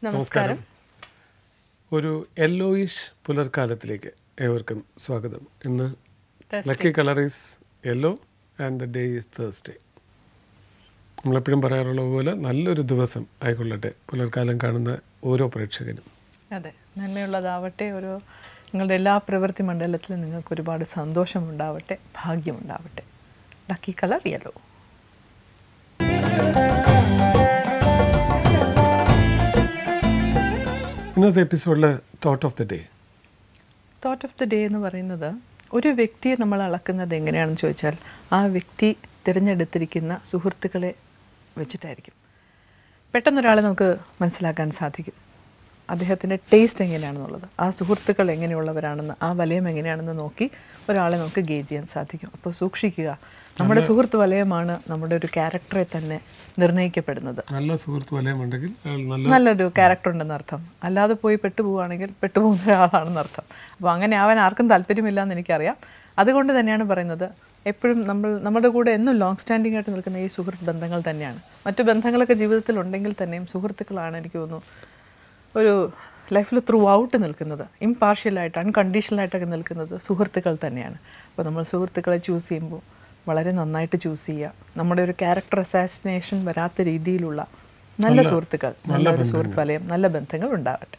നമസ്കാരം. ഒരു യെല്ലോയിഷ് പുലർക്കാലത്തിലേക്ക് ഏവർക്കും സ്വാഗതം. ഇന്ന് lucky colour is yellow and the day is Thursday. നമ്മളെപ്പോഴും പറയാറുള്ള പോലെ നല്ലൊരു ദിവസം ആയിക്കൊള്ളട്ടെ പുലർക്കാലം കാണുന്ന ഓരോ പ്രേക്ഷകനും. അതെ, നന്മയുള്ളതാവട്ടെ. നിങ്ങളുടെ എല്ലാ പ്രവൃത്തി മണ്ഡലത്തിലും നിങ്ങൾക്ക് ഒരുപാട് സന്തോഷമുണ്ടാവട്ടെ, ഭാഗ്യമുണ്ടാവട്ടെ. Lucky colour yellow. ഇന്നത്തെ എപ്പിസോഡിൽ thought of the day. Thought of the day എന്ന് പറയുന്നത്, ഒരു വ്യക്തിയെ നമ്മൾ അളക്കുന്നത് എങ്ങനെയാണെന്ന് ചോദിച്ചാൽ ആ വ്യക്തി തിരഞ്ഞെടുത്തിരിക്കുന്ന സുഹൃത്തുക്കളെ വെച്ചിട്ടായിരിക്കും. പെട്ടെന്നൊരാളെ നമുക്ക് മനസ്സിലാക്കാൻ സാധിക്കും, അദ്ദേഹത്തിൻ്റെ ടേസ്റ്റ് എങ്ങനെയാണെന്നുള്ളത്, ആ സുഹൃത്തുക്കൾ എങ്ങനെയുള്ളവരാണെന്ന്, ആ വലയം എങ്ങനെയാണെന്ന് നോക്കി ഒരാളെ നമുക്ക് ഗേജ് ചെയ്യാൻ സാധിക്കും. അപ്പോൾ സൂക്ഷിക്കുക, നമ്മുടെ സുഹൃത്ത് വലയമാണ് നമ്മുടെ ഒരു ക്യാരക്ടറെ തന്നെ നിർണ്ണയിക്കപ്പെടുന്നത്. നല്ല സുഹൃത്ത് വലയമുണ്ടെങ്കിൽ നല്ലൊരു ക്യാരക്ടർ ഉണ്ടെന്ന് അർത്ഥം. അല്ലാതെ പോയി പെട്ടുപോവുകയാണെങ്കിൽ പെട്ടുപോകുന്ന ഒരാളാണെന്ന് അർത്ഥം. അപ്പോൾ അങ്ങനെ ആവാൻ ആർക്കും താല്പര്യമില്ല എന്ന് എനിക്കറിയാം. അതുകൊണ്ട് തന്നെയാണ് പറയുന്നത്, എപ്പോഴും നമ്മുടെ കൂടെ എന്നും ലോങ് സ്റ്റാൻഡിംഗ് ആയിട്ട് നിൽക്കുന്ന ഈ സുഹൃത്ത് ബന്ധങ്ങൾ തന്നെയാണ്. മറ്റു ബന്ധങ്ങളൊക്കെ ജീവിതത്തിൽ ഉണ്ടെങ്കിൽ തന്നെയും സുഹൃത്തുക്കളാണ് എനിക്ക് തോന്നുന്നു ഒരു ലൈഫിൽ ത്രൂ ഔട്ട് നിൽക്കുന്നത്. ഇംപാർഷ്യലായിട്ട് അൺകണ്ടീഷണലായിട്ടൊക്കെ നിൽക്കുന്നത് സുഹൃത്തുക്കൾ തന്നെയാണ്. അപ്പോൾ നമ്മൾ സുഹൃത്തുക്കളെ ചൂസ് ചെയ്യുമ്പോൾ വളരെ നന്നായിട്ട് ചൂസ് ചെയ്യുക. നമ്മുടെ ഒരു ക്യാരക്ടർ അസാസിനേഷൻ വരാത്ത രീതിയിലുള്ള നല്ല സുഹൃത്തുക്കൾ, നല്ലൊരു സുഹൃത്ത് വലയം, നല്ല ബന്ധങ്ങൾ ഉണ്ടാവട്ടെ.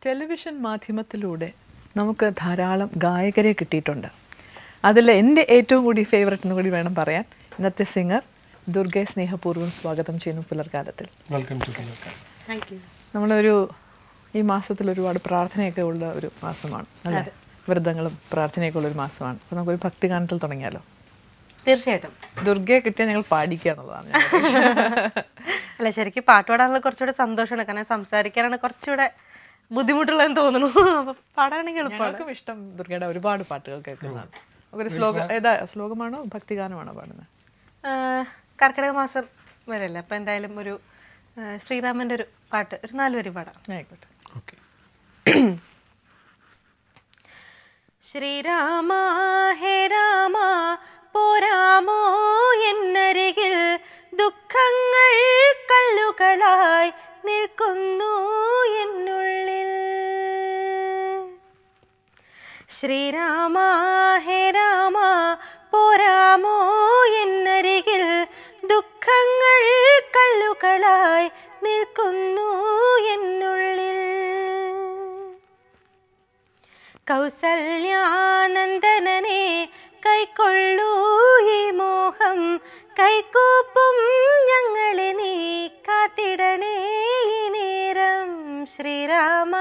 ടെലിവിഷൻ മാധ്യമത്തിലൂടെ നമുക്ക് ധാരാളം ഗായകരെ കിട്ടിയിട്ടുണ്ട്. അതിൽ എൻ്റെ ഏറ്റവും കൂടി ഫേവററ്റ് എന്ന് കൂടി വേണം പറയാൻ. ഇന്നത്തെ സിംഗർ ദുർഗയെ സ്നേഹപൂർവ്വം സ്വാഗതം ചെയ്യുന്നു പുലർക്കാലത്തിൽ. Welcome to പുലർക്കാലം. നമ്മളൊരു ഈ മാസത്തിൽ ഒരുപാട് പ്രാർത്ഥനയൊക്കെ ഉള്ള ഒരു മാസമാണ് അല്ലേ? വ്രതങ്ങളും പ്രാർത്ഥനയൊക്കെ ഉള്ള ഒരു മാസമാണ്. അപ്പോൾ നമുക്കൊരു ഭക്തിഗാനത്തിൽ തുടങ്ങിയാലോ? തീർച്ചയായിട്ടും. ദുർഗയെ കിട്ടിയാൽ ഞങ്ങൾ പാടിക്കുക എന്നുള്ളതാണ്. അല്ല, ശരിക്കും പാട്ട് പാടാനുള്ള കുറച്ചുകൂടെ സന്തോഷമാണ്, കാരണം സംസാരിക്കാനാണ് കുറച്ചുകൂടെ ബുദ്ധിമുട്ടുള്ളതെന്ന് തോന്നുന്നു. അപ്പോൾ പാടാണെങ്കിൽ എളുപ്പമാണ്. ഇഷ്ടം ദുർഗയുടെ ഒരുപാട് പാട്ടുകൾ കേൾക്കുന്നതാണ്. ഒരു ശ്ലോകം, ഏതാ ശ്ലോകമാണോ ഭക്തിഗാനമാണോ പാടുന്നത്? കർക്കിടക മാസം വരെയല്ലേ, അപ്പം എന്തായാലും ഒരു ശ്രീരാമൻ്റെ ഒരു പാട്ട്, ഒരു 4 വരി പാടാം. ആയിക്കോട്ടെ. ശ്രീരാമ ഹേ രാമ പോരാമോ എന്നരികിൽ, ദുഃഖങ്ങൾ കല്ലുകളായി നിൽക്കുന്നു എന്നുള്ളിൽ. ശ്രീരാമ ഹേ രാമ പോരാമോ എന്നരികിൽ, ദുഃഖങ്ങൾ കല്ലുകളായി നിൽക്കുന്നു എന്നുള്ളിൽ. കൗസല്യാനന്ദനനെ കൈക്കൊള്ളൂ ഈ മോഹം, കൈകൂപ്പും ഞങ്ങളെ നീ കാത്തിടണേ ഈ നേരം. ശ്രീരാമ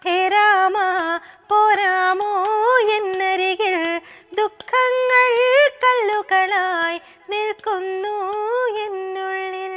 ഹേ രാമ പോരാമോ എന്നരികിൽ, ദുഃഖങ്ങൾ കല്ലുകളായി നിൽക്കുന്നു എന്നുള്ളിൽ.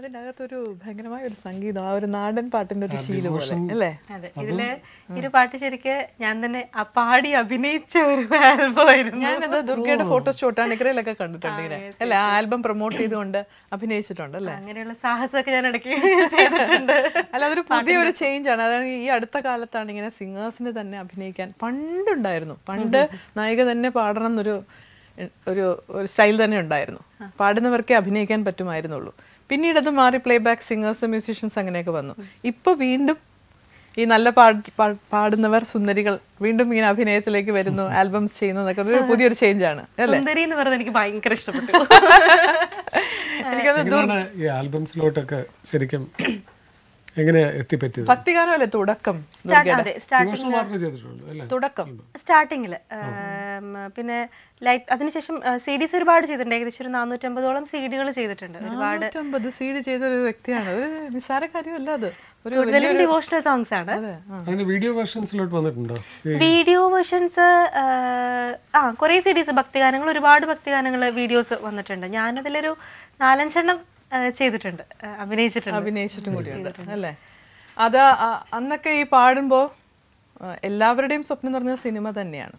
അതിനകത്തൊരു ഭയങ്കരമായ ഒരു സംഗീതം, ആ ഒരു നാടൻ പാട്ടിന്റെ ഒരു ശീലം പോലെ അല്ലേ? അതെ, ഇതില് ഈ ഒരു പാട്ട് ശരിക്ക് ഞാൻ തന്നെ പാടി അഭിനയിച്ച ഒരു ആൽബം ആയിരുന്നു. ഞാനത് ദുർഗയുടെ ഫോട്ടോ ഷോട്ടാണിക്കരയിലൊക്കെ കണ്ടിട്ടുണ്ട് ഇങ്ങനെ അല്ലെ? ആ ആൽബം പ്രൊമോട്ട് ചെയ്തുകൊണ്ട് അഭിനയിച്ചിട്ടുണ്ട് അല്ലേ? അങ്ങനെയുള്ള സാഹസമൊക്കെ ഞാൻ ഇടയ്ക്ക് ചെയ്തിട്ടുണ്ട്. അല്ല, അതൊരു പുതിയൊരു ചേഞ്ച് ആണ്. അതാണ് ഈ അടുത്ത കാലത്താണ് ഇങ്ങനെ സിംഗേഴ്സിന് തന്നെ അഭിനയിക്കാൻ. പണ്ടുണ്ടായിരുന്നു, പണ്ട് നായിക തന്നെ പാടണം എന്നൊരു ഒരു സ്റ്റൈൽ തന്നെ ഉണ്ടായിരുന്നു. പാടുന്നവർക്കേ അഭിനയിക്കാൻ പറ്റുമായിരുന്നുള്ളൂ. പിന്നീട് അത് മാറി പ്ലേ ബാക്ക് സിംഗേഴ്സ്, മ്യൂസീഷ്യൻസ് അങ്ങനെയൊക്കെ വന്നു. ഇപ്പോൾ വീണ്ടും ഈ നല്ല പാടുന്നവർ, സുന്ദരികൾ വീണ്ടും ഇങ്ങനെ അഭിനയത്തിലേക്ക് വരുന്നു, ആൽബംസ് ചെയ്യുന്നു എന്നൊക്കെ ഒരു പുതിയൊരു ചേഞ്ച് ആണ് അല്ലേ? സുന്ദരി എന്ന് പറയുന്നത് എനിക്ക് ഭയങ്കര ഇഷ്ടപ്പെട്ടു. എനിക്കത് ഈ ആൽബംസിലോട്ടൊക്കെ ശരിക്കും എങ്ങനെയാ എത്തിപ്പറ്റിയത്? ഭക്തിഗാനമല്ലേ തുടക്കം? സ്റ്റാർട്ടിങ്ങില് പിന്നെ ലൈറ്റ്, അതിനുശേഷം CDs ഒരുപാട് ചെയ്തിട്ടുണ്ട്. ഏകദേശം ഒരു 450ഓളം CD ചെയ്തിട്ടുണ്ട്. ഒരുപാട് CD ചെയ്ത ഒരു വ്യക്തിയാണ്. നിസ്സാര കാര്യമല്ല അത്. കൂടുതലും ഡിവോഷണൽ സോങ്സ് ആണ്. വീഡിയോ വേർഷൻസിലോട്ട് വന്നിട്ടുണ്ടോ? വീഡിയോ വേർഷൻസ് കുറെ CDs ഭക്തിഗാനങ്ങൾ, ഒരുപാട് ഭക്തിഗാനങ്ങൾ വീഡിയോസ് വന്നിട്ടുണ്ട്. ഞാനതിലൊരു 4-5 ചെയ്തിട്ടുണ്ട്, അഭിനയിച്ചിട്ടും കൂടിയുണ്ട് അല്ലേ? അത് അന്നൊക്കെ ഈ പാടുമ്പോൾ എല്ലാവരുടെയും സ്വപ്നം പറഞ്ഞ സിനിമ തന്നെയാണ്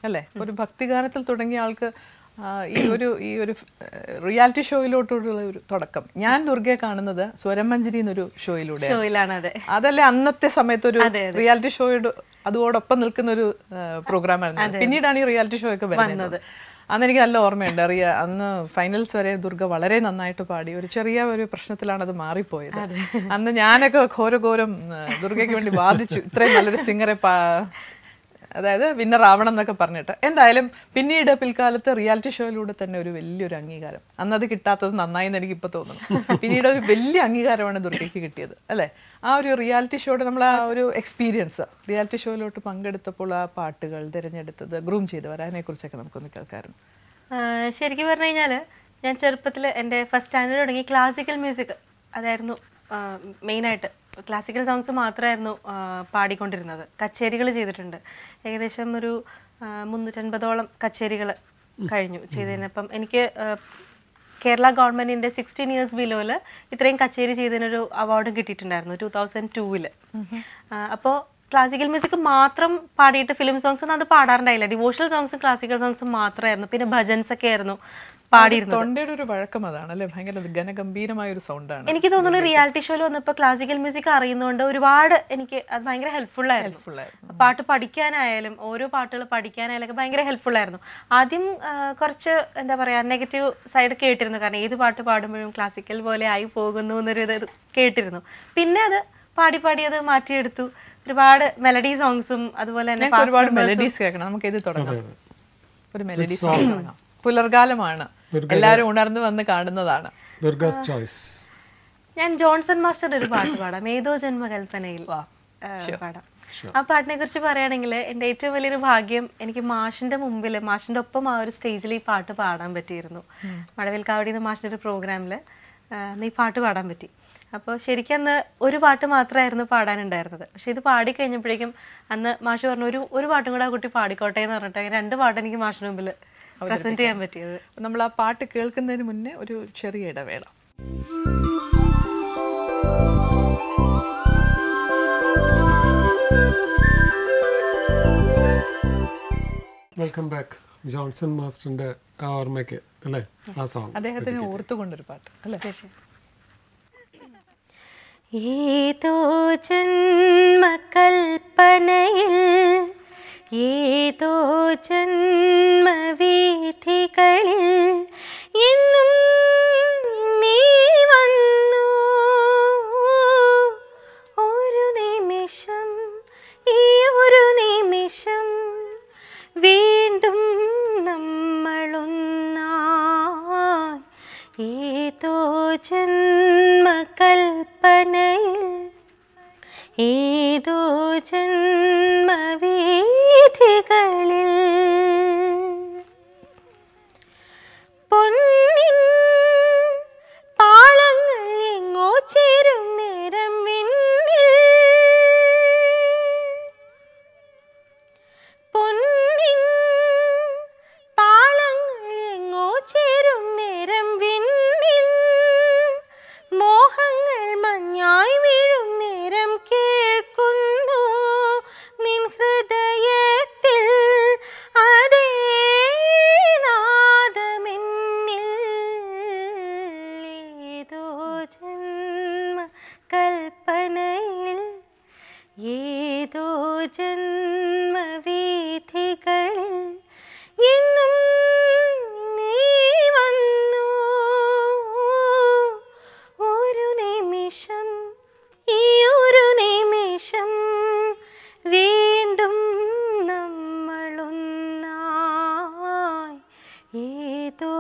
അല്ലേ? ഒരു ഭക്തിഗാനത്തിൽ തുടങ്ങിയ ആൾക്ക് ഈ ഒരു റിയാലിറ്റി ഷോയിലോട്ടുള്ള ഒരു തുടക്കം. ഞാൻ ദുർഗയെ കാണുന്നത് സ്വരമഞ്ജരി എന്നൊരു ഷോയിലൂടെ. അതല്ലേ അന്നത്തെ സമയത്ത് ഒരു റിയാലിറ്റി ഷോയുടെ അതോടൊപ്പം നിൽക്കുന്ന ഒരു പ്രോഗ്രാമാണ്. പിന്നീടാണ് ഈ റിയാലിറ്റി ഷോ ഒക്കെ വരുന്നത്. അന്ന് എനിക്ക് നല്ല ഓർമ്മയുണ്ട്. അന്ന് ഫൈനൽസ് വരെ ദുർഗ വളരെ നന്നായിട്ട് പാടി. ഒരു ചെറിയ ഒരു പ്രശ്നത്തിലാണ് അത് മാറിപ്പോയത്. അന്ന് ഞാനൊക്കെ ഘോരഘോരം ദുർഗയ്ക്ക് വേണ്ടി വാദിച്ചു, ഇത്രയും നല്ലൊരു സിംഗറെ അതായത് വിന്നർ ആവണം എന്നൊക്കെ പറഞ്ഞിട്ട്. എന്തായാലും പിന്നീട് പിൽക്കാലത്ത് റിയാലിറ്റി ഷോയിലൂടെ തന്നെ ഒരു വലിയൊരു അംഗീകാരം, അന്നത് കിട്ടാത്തത് നന്നായി എന്ന് എനിക്ക് ഇപ്പോൾ തോന്നുന്നു. പിന്നീട് ഒരു വലിയ അംഗീകാരമാണ് ദുർഗയ്ക്ക് കിട്ടിയത് അല്ലേ? ആ ഒരു റിയാലിറ്റി ഷോയുടെ നമ്മൾ ആ ഒരു എക്സ്പീരിയൻസ്, റിയാലിറ്റി ഷോയിലോട്ട് പങ്കെടുത്തപ്പോൾ ആ പാട്ടുകൾ തിരഞ്ഞെടുത്തത്, ഗ്രൂം ചെയ്തവർ, അതിനെക്കുറിച്ചൊക്കെ നമുക്കൊന്ന് കേൾക്കാറുണ്ട്. ശരിക്കും പറഞ്ഞു കഴിഞ്ഞാൽ ഞാൻ ചെറുപ്പത്തിൽ എൻ്റെ ഫസ്റ്റ് സ്റ്റാൻഡേർഡ് തുടങ്ങി ക്ലാസിക്കൽ മ്യൂസിക് അതായിരുന്നു മെയിനായിട്ട്. ക്ലാസിക്കൽ സോങ്സ് മാത്രമായിരുന്നു പാടിക്കൊണ്ടിരുന്നത്. കച്ചേരികൾ ചെയ്തിട്ടുണ്ട്. ഏകദേശം ഒരു 350ഓളം കച്ചേരികൾ കഴിഞ്ഞു ചെയ്തതിനപ്പം എനിക്ക് കേരള ഗവൺമെൻറ്റിൻ്റെ 16 ഇയേഴ്സ് ബിലോയിൽ ഇത്രയും കച്ചേരി ചെയ്തതിനൊരു അവാർഡും കിട്ടിയിട്ടുണ്ടായിരുന്നു 2002. അപ്പോൾ ക്ലാസിക്കൽ മ്യൂസിക് മാത്രം പാടിയിട്ട് ഫിലിം സോങ്സ് ഒന്നും അത് പാടാറുണ്ടായില്ല. ഡിവോഷണൽ സോങ്സും ക്ലാസിക്കൽ സോങ്സും മാത്രമായിരുന്നു. പിന്നെ ഭജൻസ് ഒക്കെ ആയിരുന്നു പാടിയിരുന്നത്. തൊണ്ടയുടെ ഒരു വഴക്കം അതാണ് അല്ലേ? ഭയങ്കര ഗംഭീരമായ ഒരു സൗണ്ടാണ്. എനിക്ക് തോന്നുന്നു റിയാലിറ്റി ഷോയിൽ വന്നപ്പോൾ ക്ലാസിക്കൽ മ്യൂസിക് അറിയുന്നതുകൊണ്ട് ഒരുപാട് എനിക്ക് അത് ഭയങ്കര ഹെൽപ്ഫുൾ ആയിരുന്നു. പാട്ട് പഠിക്കാനായാലും ഓരോ പാട്ടുകൾ പഠിക്കാനായാലും ഒക്കെ ഭയങ്കര ഹെൽപ്ഫുൾ ആയിരുന്നു. ആദ്യം കുറച്ച് എന്താ പറയുക നെഗറ്റീവ് സൈഡ് കേട്ടിരുന്നു. കാരണം ഏത് പാട്ട് പാടുമ്പോഴും ക്ലാസിക്കൽ പോലെ ആയി പോകുന്നു എന്നൊരു ഇത് കേട്ടിരുന്നു. പിന്നെ അത് പാടി പാടി അത് മാറ്റിയെടുത്തു. ഒരുപാട് മെലഡി സോങ്സും അതുപോലെ തന്നെ ഒരുപാട് മെലഡീസ് കേൾക്കണം. നമുക്ക് ഇത് തുടങ്ങാം. ഒരു മെലഡി സോങ് തുടങ്ങാം. പുലർകാലമാണ്, എല്ലാവരും ഉണർന്നു വന്ന് കാണുന്നതാണ്. ഞാൻ ജോൺസൺ മാസ്റ്ററുടെ ഒരു പാട്ട് പാടാം, ഏതോ ജന്മകൽപ്പനയിൽ പാടാം. ആ പാട്ടിനെ കുറിച്ച് പറയുകയാണെങ്കിൽ എൻ്റെ ഏറ്റവും വലിയൊരു ഭാഗ്യം എനിക്ക് മാഷിൻ്റെ മുമ്പിൽ, മാഷിൻ്റെ ഒപ്പം ആ ഒരു സ്റ്റേജിൽ ഈ പാട്ട് പാടാൻ പറ്റിയിരുന്നു. മഴവിൽക്കാവടി എന്ന മാഷിൻ്റെ ഒരു പ്രോഗ്രാമിൽ ഈ പാട്ട് പാടാൻ പറ്റി. അപ്പോൾ ശരിക്കും അന്ന് ഒരു പാട്ട് മാത്രമായിരുന്നു പാടാനുണ്ടായിരുന്നത്. പക്ഷെ ഇത് പാടിക്കഴിഞ്ഞപ്പോഴേക്കും അന്ന് മാഷ് പറഞ്ഞു ഒരു പാട്ടും കൂടെ ആ കുട്ടി പാടിക്കോട്ടെ എന്ന് പറഞ്ഞിട്ട് 2 പാട്ട് എനിക്ക് മാഷിന് മുമ്പിൽ പ്രസന്റ് ചെയ്യാൻ പറ്റിയത്. നമ്മൾ ആ പാട്ട് കേൾക്കുന്നതിന് മുന്നേ ഒരു ചെറിയ ഇടവേള. Welcome back. ജോൺസൺ മാസ്റ്ററിന്റെ ആ ഓർമ്മയ്ക്ക് അല്ലേ ആ സോങ്, അദ്ദേഹത്തിന് ഓർത്തുകൊണ്ടൊരു പാട്ട് അല്ലേ? ഏതോ ജന്മകൽപ്പനയിൽ ഏതോ ജന്മവീഥികളിൽ എന്നും നീ വന്നു ഒരു നിമിഷം, ഈ ഒരു നിമിഷം വീണ്ടും നമ്മളൊന്നായി. ഏതോ ജന്മകൽപ്പനയിൽ ഏതോ ജന്മവീഥികളിൽ പൊന്നിൻ പാളങ്ങൾ എങ്ങോ ചേരും നേരം വിണ്ണിൽ, പൊന്നിൻ പാളങ്ങൾ എങ്ങോ ചേരും നേരം വിണ്ണിൽ, മോഹങ്ങൾ മഞ്ഞായി വീഴും നേരം കേൾക്കുന്നു നിൻ ഹൃദയത്തിൽ അതേ നാദമെന്നിൽ. ഏതോ ജന്മകൽപ്പനയിൽ ഏതോ ജന്മവീഥികളിൽ എന്നും നീ വന്നു ഒരു നിമിഷം, ഈ ഒരു നിമിഷം വീണ്ടും നമ്മളൊന്നായി. ഏതോ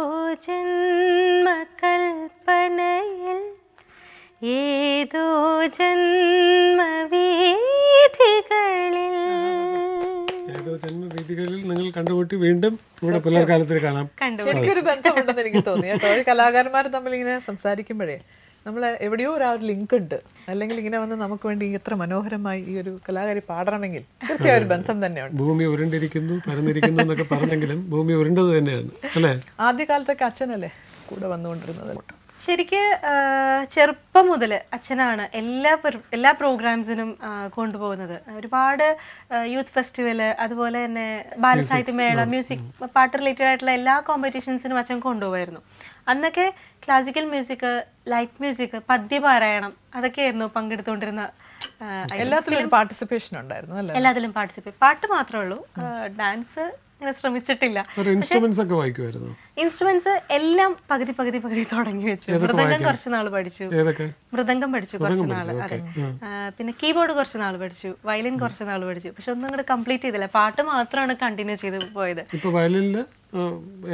ജന്മകൽപ്പനയിൽ ഏതോ ജന്മവീഥികളിൽ. ഏതോ ജന്മവീഥികളിൽ നിങ്ങൾ കണ്ടുമുട്ടി വീണ്ടും ഇവിടെ പുലർകാലത്തിൽ കാണാം. ശരിക്കൊരു ബന്ധമുണ്ടെന്ന് എനിക്ക് തോന്നി കേട്ടോ. ഒരു കലാകാരന്മാർ തമ്മിൽ ഇങ്ങനെ സംസാരിക്കുമ്പോഴേ നമ്മൾ എവിടെയോ ഒരു ലിങ്ക് ഉണ്ട്, അല്ലെങ്കിൽ ഇങ്ങനെ വന്ന് നമുക്ക് വേണ്ടി ഇത്ര മനോഹരമായി ഈ ഒരു കലാകാരി പാടണമെങ്കിൽ തീർച്ചയായും ഒരു ബന്ധം തന്നെയുണ്ട്. ഭൂമി ഉരുണ്ടിരിക്കുന്നു പരന്നിരിക്കുന്നു എന്നൊക്കെ പറഞ്ഞെങ്കിലും ഭൂമി ഉരുണ്ടത് തന്നെയാണ് അല്ലേ? ആദ്യകാലത്തൊക്കെ അച്ഛനല്ലേ കൂടെ വന്നുകൊണ്ടിരുന്നത്? ശരിക്ക് ചെറുപ്പം മുതൽ അച്ഛനാണ് എല്ലാ പ്രോഗ്രാംസിനും കൊണ്ടുപോകുന്നത്. ഒരുപാട് യൂത്ത് ഫെസ്റ്റിവൽ, അതുപോലെ തന്നെ ബാലസാഹിത്യമേള, മ്യൂസിക് പാട്ട് റിലേറ്റഡ് ആയിട്ടുള്ള എല്ലാ കോമ്പറ്റീഷൻസിനും അച്ഛൻ കൊണ്ടുപോകുമായിരുന്നു. അന്നൊക്കെ ക്ലാസിക്കൽ മ്യൂസിക്, ലൈറ്റ് മ്യൂസിക്, പദ്യപാരായണം അതൊക്കെയായിരുന്നു പങ്കെടുത്തുകൊണ്ടിരുന്ന. എല്ലാത്തിലും പാർട്ടിസിപ്പേഷൻ ഉണ്ടായിരുന്നു അല്ലേ? എല്ലാത്തിലും പാർട്ടിസിപ്പേറ്റ്. പാട്ട് മാത്രമേ ഉള്ളൂ, ഡാൻസ് അങ്ങനെ ശ്രമിച്ചിട്ടില്ല. ഇൻസ്ട്രുമെന്റ്സ് ഒക്കെ വായിക്കുമായിരുന്നു? ഇൻസ്ട്രുമെന്റ്സ് എല്ലാം പകുതി തുടങ്ങി വെച്ചു. മൃദംഗം കുറച്ച് നാൾ പഠിച്ചു, മൃദംഗം പഠിച്ചു കുറച്ച് നാൾ, അതെ. പിന്നെ കീബോർഡ് കുറച്ച് നാൾ പഠിച്ചു, വയലിൻ കുറച്ച് നാൾ പഠിച്ചു. പക്ഷെ ഒന്നും കൂടെ കംപ്ലീറ്റ് ചെയ്തില്ല. പാട്ട് മാത്രമാണ് കണ്ടിന്യൂ ചെയ്ത് പോയത്. ഇപ്പൊ വയലിനിൽ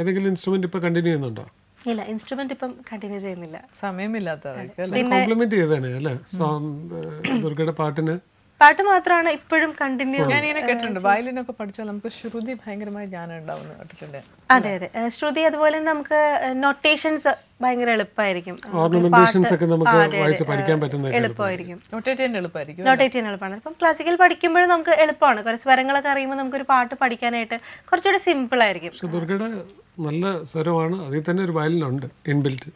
ഏതെങ്കിലും ഇൻസ്ട്രുമെന്റ് ഇപ്പൊ കണ്ടിന്യൂ ചെയ്യുന്നുണ്ടോ? ഇല്ല, ഇൻസ്ട്രുമെന്റ് ഇപ്പം കണ്ടിന്യൂ ചെയ്യുന്നില്ല, സമയമില്ലാത്തവർക്ക്. കോംപ്ലിമെന്റ് ചെയ്തേനെ അല്ലേ ദുർഗയുടെ പാട്ടിന്? പാട്ട് മാത്രമാണ് ഇപ്പോഴും കണ്ടിന്യൂ. ഞാനിങ്ങനെ കേട്ടിട്ടുണ്ട് വയലിനൊക്കെ പഠിച്ചാൽ നമുക്ക് ശ്രുതി ഭയങ്കരമായി ജ്ഞാനം ഉണ്ടാവുമെന്ന് കേട്ടിട്ടുണ്ട്. അതെ അതെ, ശ്രുതി അതുപോലെ നമുക്ക് നൊട്ടേഷൻസ് ഭയങ്കര എളുപ്പമായിരിക്കും, എളുപ്പമായിരിക്കും, നോട്ടേറ്റ് ചെയ്യാൻ എളുപ്പമായിരിക്കും. നോട്ടേറ്റ് ചെയ്യാൻ എളുപ്പമാണ്. ഇപ്പം ക്ലാസിക്കൽ പഠിക്കുമ്പോഴും നമുക്ക് എളുപ്പമാണ്. കുറച്ച് സ്വരങ്ങളൊക്കെ അറിയുമ്പോൾ നമുക്കൊരു പാട്ട് പഠിക്കാനായിട്ട് കുറച്ചുകൂടെ സിമ്പിൾ ആയിരിക്കും. പക്ഷെ ദുർഗയുടെ നല്ല സ്വരമാണ്, അതിൽ തന്നെ ഒരു വയലിനുണ്ട് ഇൻബിൽറ്റ്.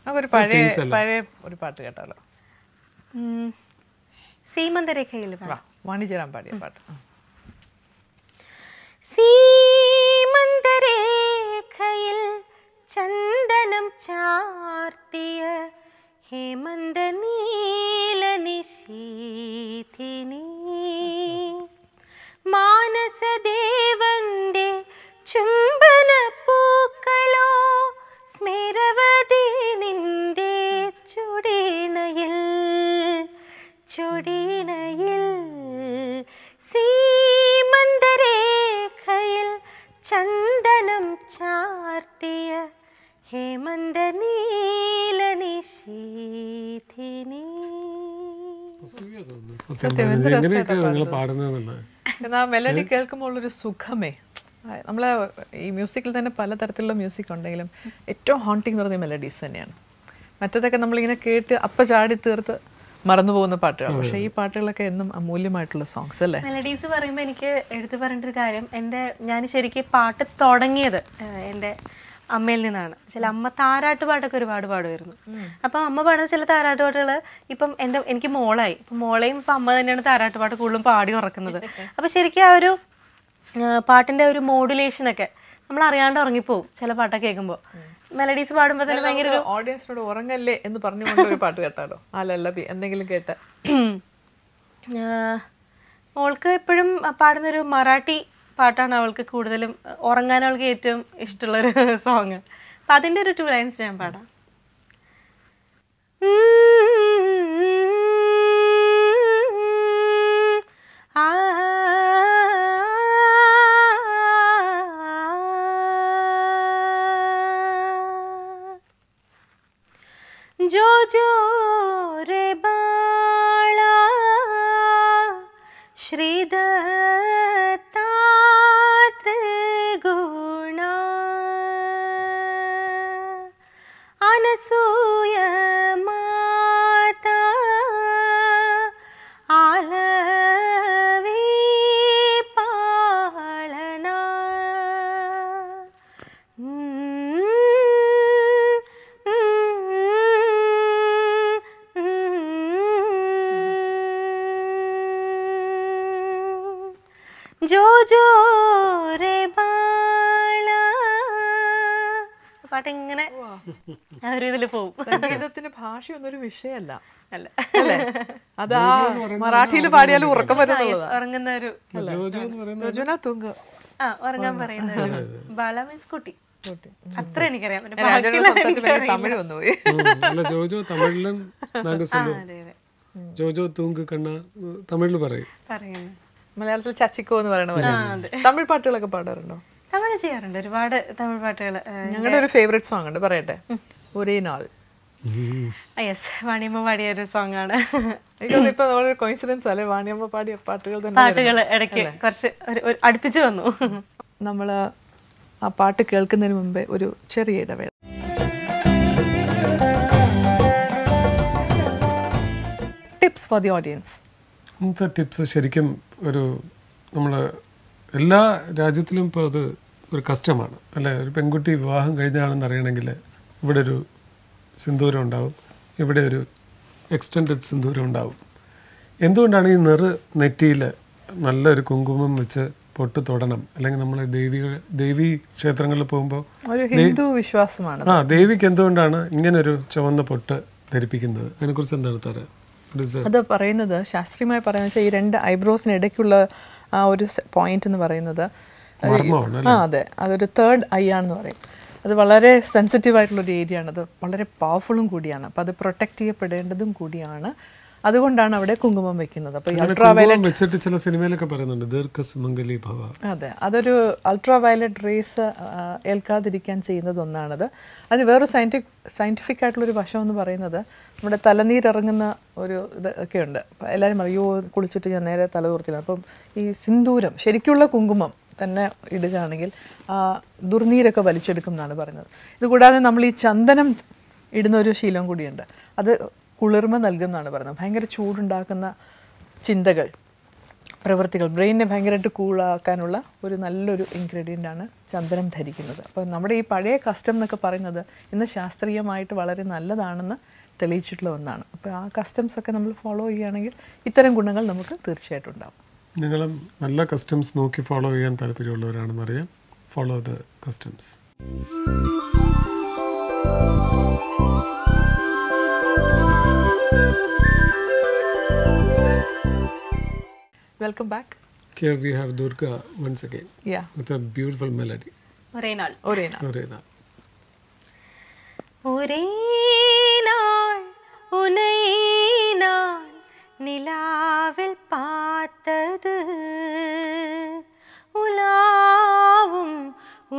നമുക്കൊരു പഴയ ഒരു പാട്ട് കേട്ടാലോ? സീമന്തരേഖയിൽ വാണിജ്യരാം പാടിയ പാട്ട്. സീമന്തരേഖയിൽ ചന്ദനം ചാർത്തിയ ഹേമന്ത നീല നിശീഥിനി, മാനസദേവന്റെ ചുംബന പൂക്കളോ സ്മരവതി നിന്റെ ചുടിണയിൽ സീമന്തരേഖയിൽ ചന്ദനം ചാർത്തിയ ഹേമന്ത നീല നിശീഥിനി. മെലഡി കേൾക്കുമ്പോൾ ഒരു സുഖമേ. നമ്മളെ ഈ മ്യൂസിക്കിൽ തന്നെ പലതരത്തിലുള്ള മ്യൂസിക് ഉണ്ടെങ്കിലും ഏറ്റവും ഹോണ്ടിങ് എന്ന് പറഞ്ഞ മെലഡീസ് തന്നെയാണ്. മറ്റതൊക്കെ നമ്മളിങ്ങനെ കേട്ട് ചാടി തീർത്ത് മറന്നു പോകുന്ന പാട്ടുകൾ. പക്ഷെ ഈ പാട്ടുകളൊക്കെ എന്നും അമൂല്യമായിട്ടുള്ള സോങ്സ് അല്ലേ? മെലഡീസ് പറയുമ്പോൾ എനിക്ക് എടുത്തു പറഞ്ഞൊരു കാര്യം, ഞാൻ ശരിക്കും പാട്ട് തുടങ്ങിയത് എൻ്റെ അമ്മയിൽ നിന്നാണ്. ചില അമ്മ താരാട്ട് പാട്ടൊക്കെ ഒരുപാട് പാടുമായിരുന്നു. അപ്പം അമ്മ പാടുന്ന ചില താരാട്ട് പാട്ടുകൾ ഇപ്പം എനിക്ക് മോളായി, ഇപ്പം മോളെയും ഇപ്പം അമ്മ തന്നെയാണ് താരാട്ട് പാട്ട് കൂടുതലും പാടി ഉറക്കുന്നത്. അപ്പം ശരിക്കും ആ ഒരു പാട്ടിൻ്റെ ഒരു മോഡുലേഷനൊക്കെ നമ്മൾ അറിയാണ്ട് ഉറങ്ങിപ്പോവും ചില പാട്ടൊക്കെ കേൾക്കുമ്പോൾ. മെലഡീസ് പാടുമ്പോൾ തന്നെ ഭയങ്കര ഓഡിയൻസിനോട് ഉറങ്ങല്ലേ എന്ന് പറഞ്ഞുകൊണ്ട് ഒരു പാട്ട് കേട്ടാലോ? ലല്ലബി എന്തെങ്കിലും കേട്ട? മോൾക്ക് എപ്പോഴും പാടുന്നൊരു മറാഠി പാട്ടാണ് അവൾക്ക് കൂടുതലും ഉറങ്ങാൻ അവൾക്ക് ഏറ്റവും ഇഷ്ടമുള്ളൊരു സോങ്. അപ്പം അതിൻ്റെ ഒരു 2 ലൈൻസ് ഞാൻ പാടാം. जो जो रे बाळा श्रीदत्तात्रिगुणा अनसूय माता आलवी पाळना ജോ ജോ രേ ബാള. പാട്ട് ഇങ്ങനെ ആ ഒരു ഇതിൽ പോകും. സംഗീതത്തിന് ഭാഷയൊന്നൊരു വിഷയമല്ല അല്ലേ? അത് ആ മറാഠിയിൽ പാടിയാലും ഉറക്കം ഉറങ്ങുന്ന ഒരു ഉറങ്ങാൻ പറയുന്ന ബാള മീൻസ് കുട്ടി. അത്ര എനിക്കറിയാം. തമിഴ് വന്നുപോയി. തമിഴിലും ജോജോ തൂങ്ക് കണ്ണ തമിഴിൽ പറയും. മലയാളത്തിൽ ചച്ചിക്കോ എന്ന് പറയുന്ന പോലെ. തമിഴ് പാട്ടുകളൊക്കെ പാടാറുണ്ടോ? അങ്ങനെ ചെയ്യാറുണ്ട്, ഒരുപാട് തമിഴ് പാട്ടുകൾ. ഞങ്ങളുടെ ഒരു ഫേവറേറ്റ് സോങ് ഉണ്ട്, പറയട്ടെ? ഒരേ നാൾ. യെസ്, വാണിയമ്മ പാടിയ ഒരു സോങ് ആണ്. ഇപ്പൊ വളരെ കോയിൻസിഡൻസ് അല്ലേ, വാണിയമ്മ പാടിയ പാട്ടുകൾ ഇടയ്ക്ക് കുറച്ച് അടുപ്പിച്ചു വന്നു. നമ്മള് ആ പാട്ട് കേൾക്കുന്നതിന് മുമ്പേ ഒരു ചെറിയ ഇടവേള. Tips for the audience. ഇന്നത്തെ ടിപ്സ് ശരിക്കും നമ്മൾ എല്ലാ രാജ്യത്തിലും ഇപ്പോൾ അത് ഒരു കസ്റ്റമാണ് അല്ലേ? ഒരു പെൺകുട്ടി വിവാഹം കഴിഞ്ഞാണെന്ന് അറിയണമെങ്കിൽ ഇവിടെ ഒരു സിന്ദൂരം ഉണ്ടാവും, ഇവിടെ ഒരു എക്സ്റ്റെൻഡഡ് സിന്ദൂരം ഉണ്ടാവും. എന്തുകൊണ്ടാണ് ഈ നെറ്റിയിൽ നല്ലൊരു കുങ്കുമം വെച്ച് പൊട്ട് തൊടണം? അല്ലെങ്കിൽ നമ്മൾ ദേവീ ക്ഷേത്രങ്ങളിൽ പോകുമ്പോൾ ഹിന്ദു വിശ്വാസമാണ്. ദേവിക്ക് എന്തുകൊണ്ടാണ് ഇങ്ങനൊരു ചുവന്ന പൊട്ട് ധരിപ്പിക്കുന്നത്? അതിനെക്കുറിച്ച് എന്താണ് തരാം? അത് പറയുന്നത് ശാസ്ത്രീയമായി പറയുന്നത് ഈ 2 ഐബ്രോസിന് ഇടയ്ക്കുള്ള ആ ഒരു പോയിന്റ് എന്ന് പറയുന്നത് അതെ, അതൊരു തേർഡ് ഐ ആണെന്ന് പറയും. അത് വളരെ സെൻസിറ്റീവ് ആയിട്ടുള്ളൊരു ഏരിയ ആണ്, അത് വളരെ പവർഫുള്ളും കൂടിയാണ്. അപ്പോൾ അത് പ്രൊട്ടക്ട് ചെയ്യപ്പെടേണ്ടതും കൂടിയാണ്. അതുകൊണ്ടാണ് അവിടെ കുങ്കുമം വെക്കുന്നത്. അപ്പോൾ ഈ അൾട്രാവയലറ്റ് വെച്ചിട്ട് ചില സിനിമയിലൊക്കെ പറയുന്നുണ്ട് ദീർഘസുമംഗലി ഭവ. അതെ, അതൊരു അൾട്രാവയലറ്റ് റേസ് ഏൽക്കാതിരിക്കാൻ ചെയ്യുന്നത് ഒന്നാണത്. അതിന് വേറൊരു സയൻറ്റിഫിക് ആയിട്ടുള്ളൊരു വശം എന്ന് പറയുന്നത് നമ്മുടെ തലനീരിറങ്ങുന്ന ഒരു ഇതൊക്കെ ഉണ്ട്. എല്ലാവരും അറിയോ കുളിച്ചിട്ട് ഞാൻ നേരെ തല തോർത്തില്ല. അപ്പം ഈ സിന്ദൂരം ശരിക്കുള്ള കുങ്കുമം തന്നെ ഇടുകയാണെങ്കിൽ ആ ദുർനീരൊക്കെ വലിച്ചെടുക്കും എന്നാണ് പറയുന്നത്. ഇതുകൂടാതെ നമ്മൾ ഈ ചന്ദനം ഇടുന്ന ഒരു ശീലം കൂടിയുണ്ട്. അത് കുളിർമ നൽകുന്നതാണ് പറയുന്നത്. ഭയങ്കര ചൂടുണ്ടാക്കുന്ന ചിന്തകൾ, പ്രവൃത്തികൾ, ബ്രെയിനിനെ ഭയങ്കരമായിട്ട് കൂളാക്കാനുള്ള ഒരു നല്ലൊരു ഇൻഗ്രീഡിയൻ്റാണ് ചന്ദനം ധരിക്കുന്നത്. അപ്പോൾ നമ്മുടെ ഈ പഴയ കസ്റ്റം എന്നൊക്കെ പറയുന്നത് ഇന്ന് ശാസ്ത്രീയമായിട്ട് വളരെ നല്ലതാണെന്ന് തെളിയിച്ചിട്ടുള്ള ഒന്നാണ്. അപ്പോൾ ആ കസ്റ്റംസ് ഒക്കെ നമ്മൾ ഫോളോ ചെയ്യുകയാണെങ്കിൽ ഇത്തരം ഗുണങ്ങൾ നമുക്ക് തീർച്ചയായിട്ടും ഉണ്ടാകും. നിങ്ങളും നല്ല കസ്റ്റംസ് നോക്കി ഫോളോ ചെയ്യാൻ താല്പര്യമുള്ളവരാണെന്നറിയാം. Follow the customs. Welcome back. Here we have Durga once again. Yeah. With a beautiful melody. ഒരേ നാൾ ഉனை நான் நிலாவில் பார்த்தது உலாவும்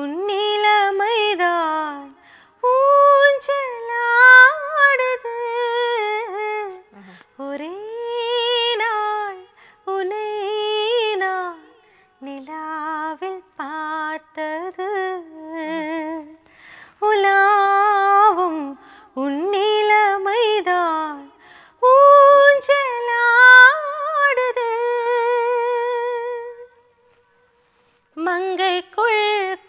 உன்னிலமைதான் ஊஞ்சலாடுது ஒரே நாள் உனை நான் நிலாவில் பார்த்தது உலாவும் உன்னிலமைதான் ஊஞ்சலாடுது மங்கைக்குள்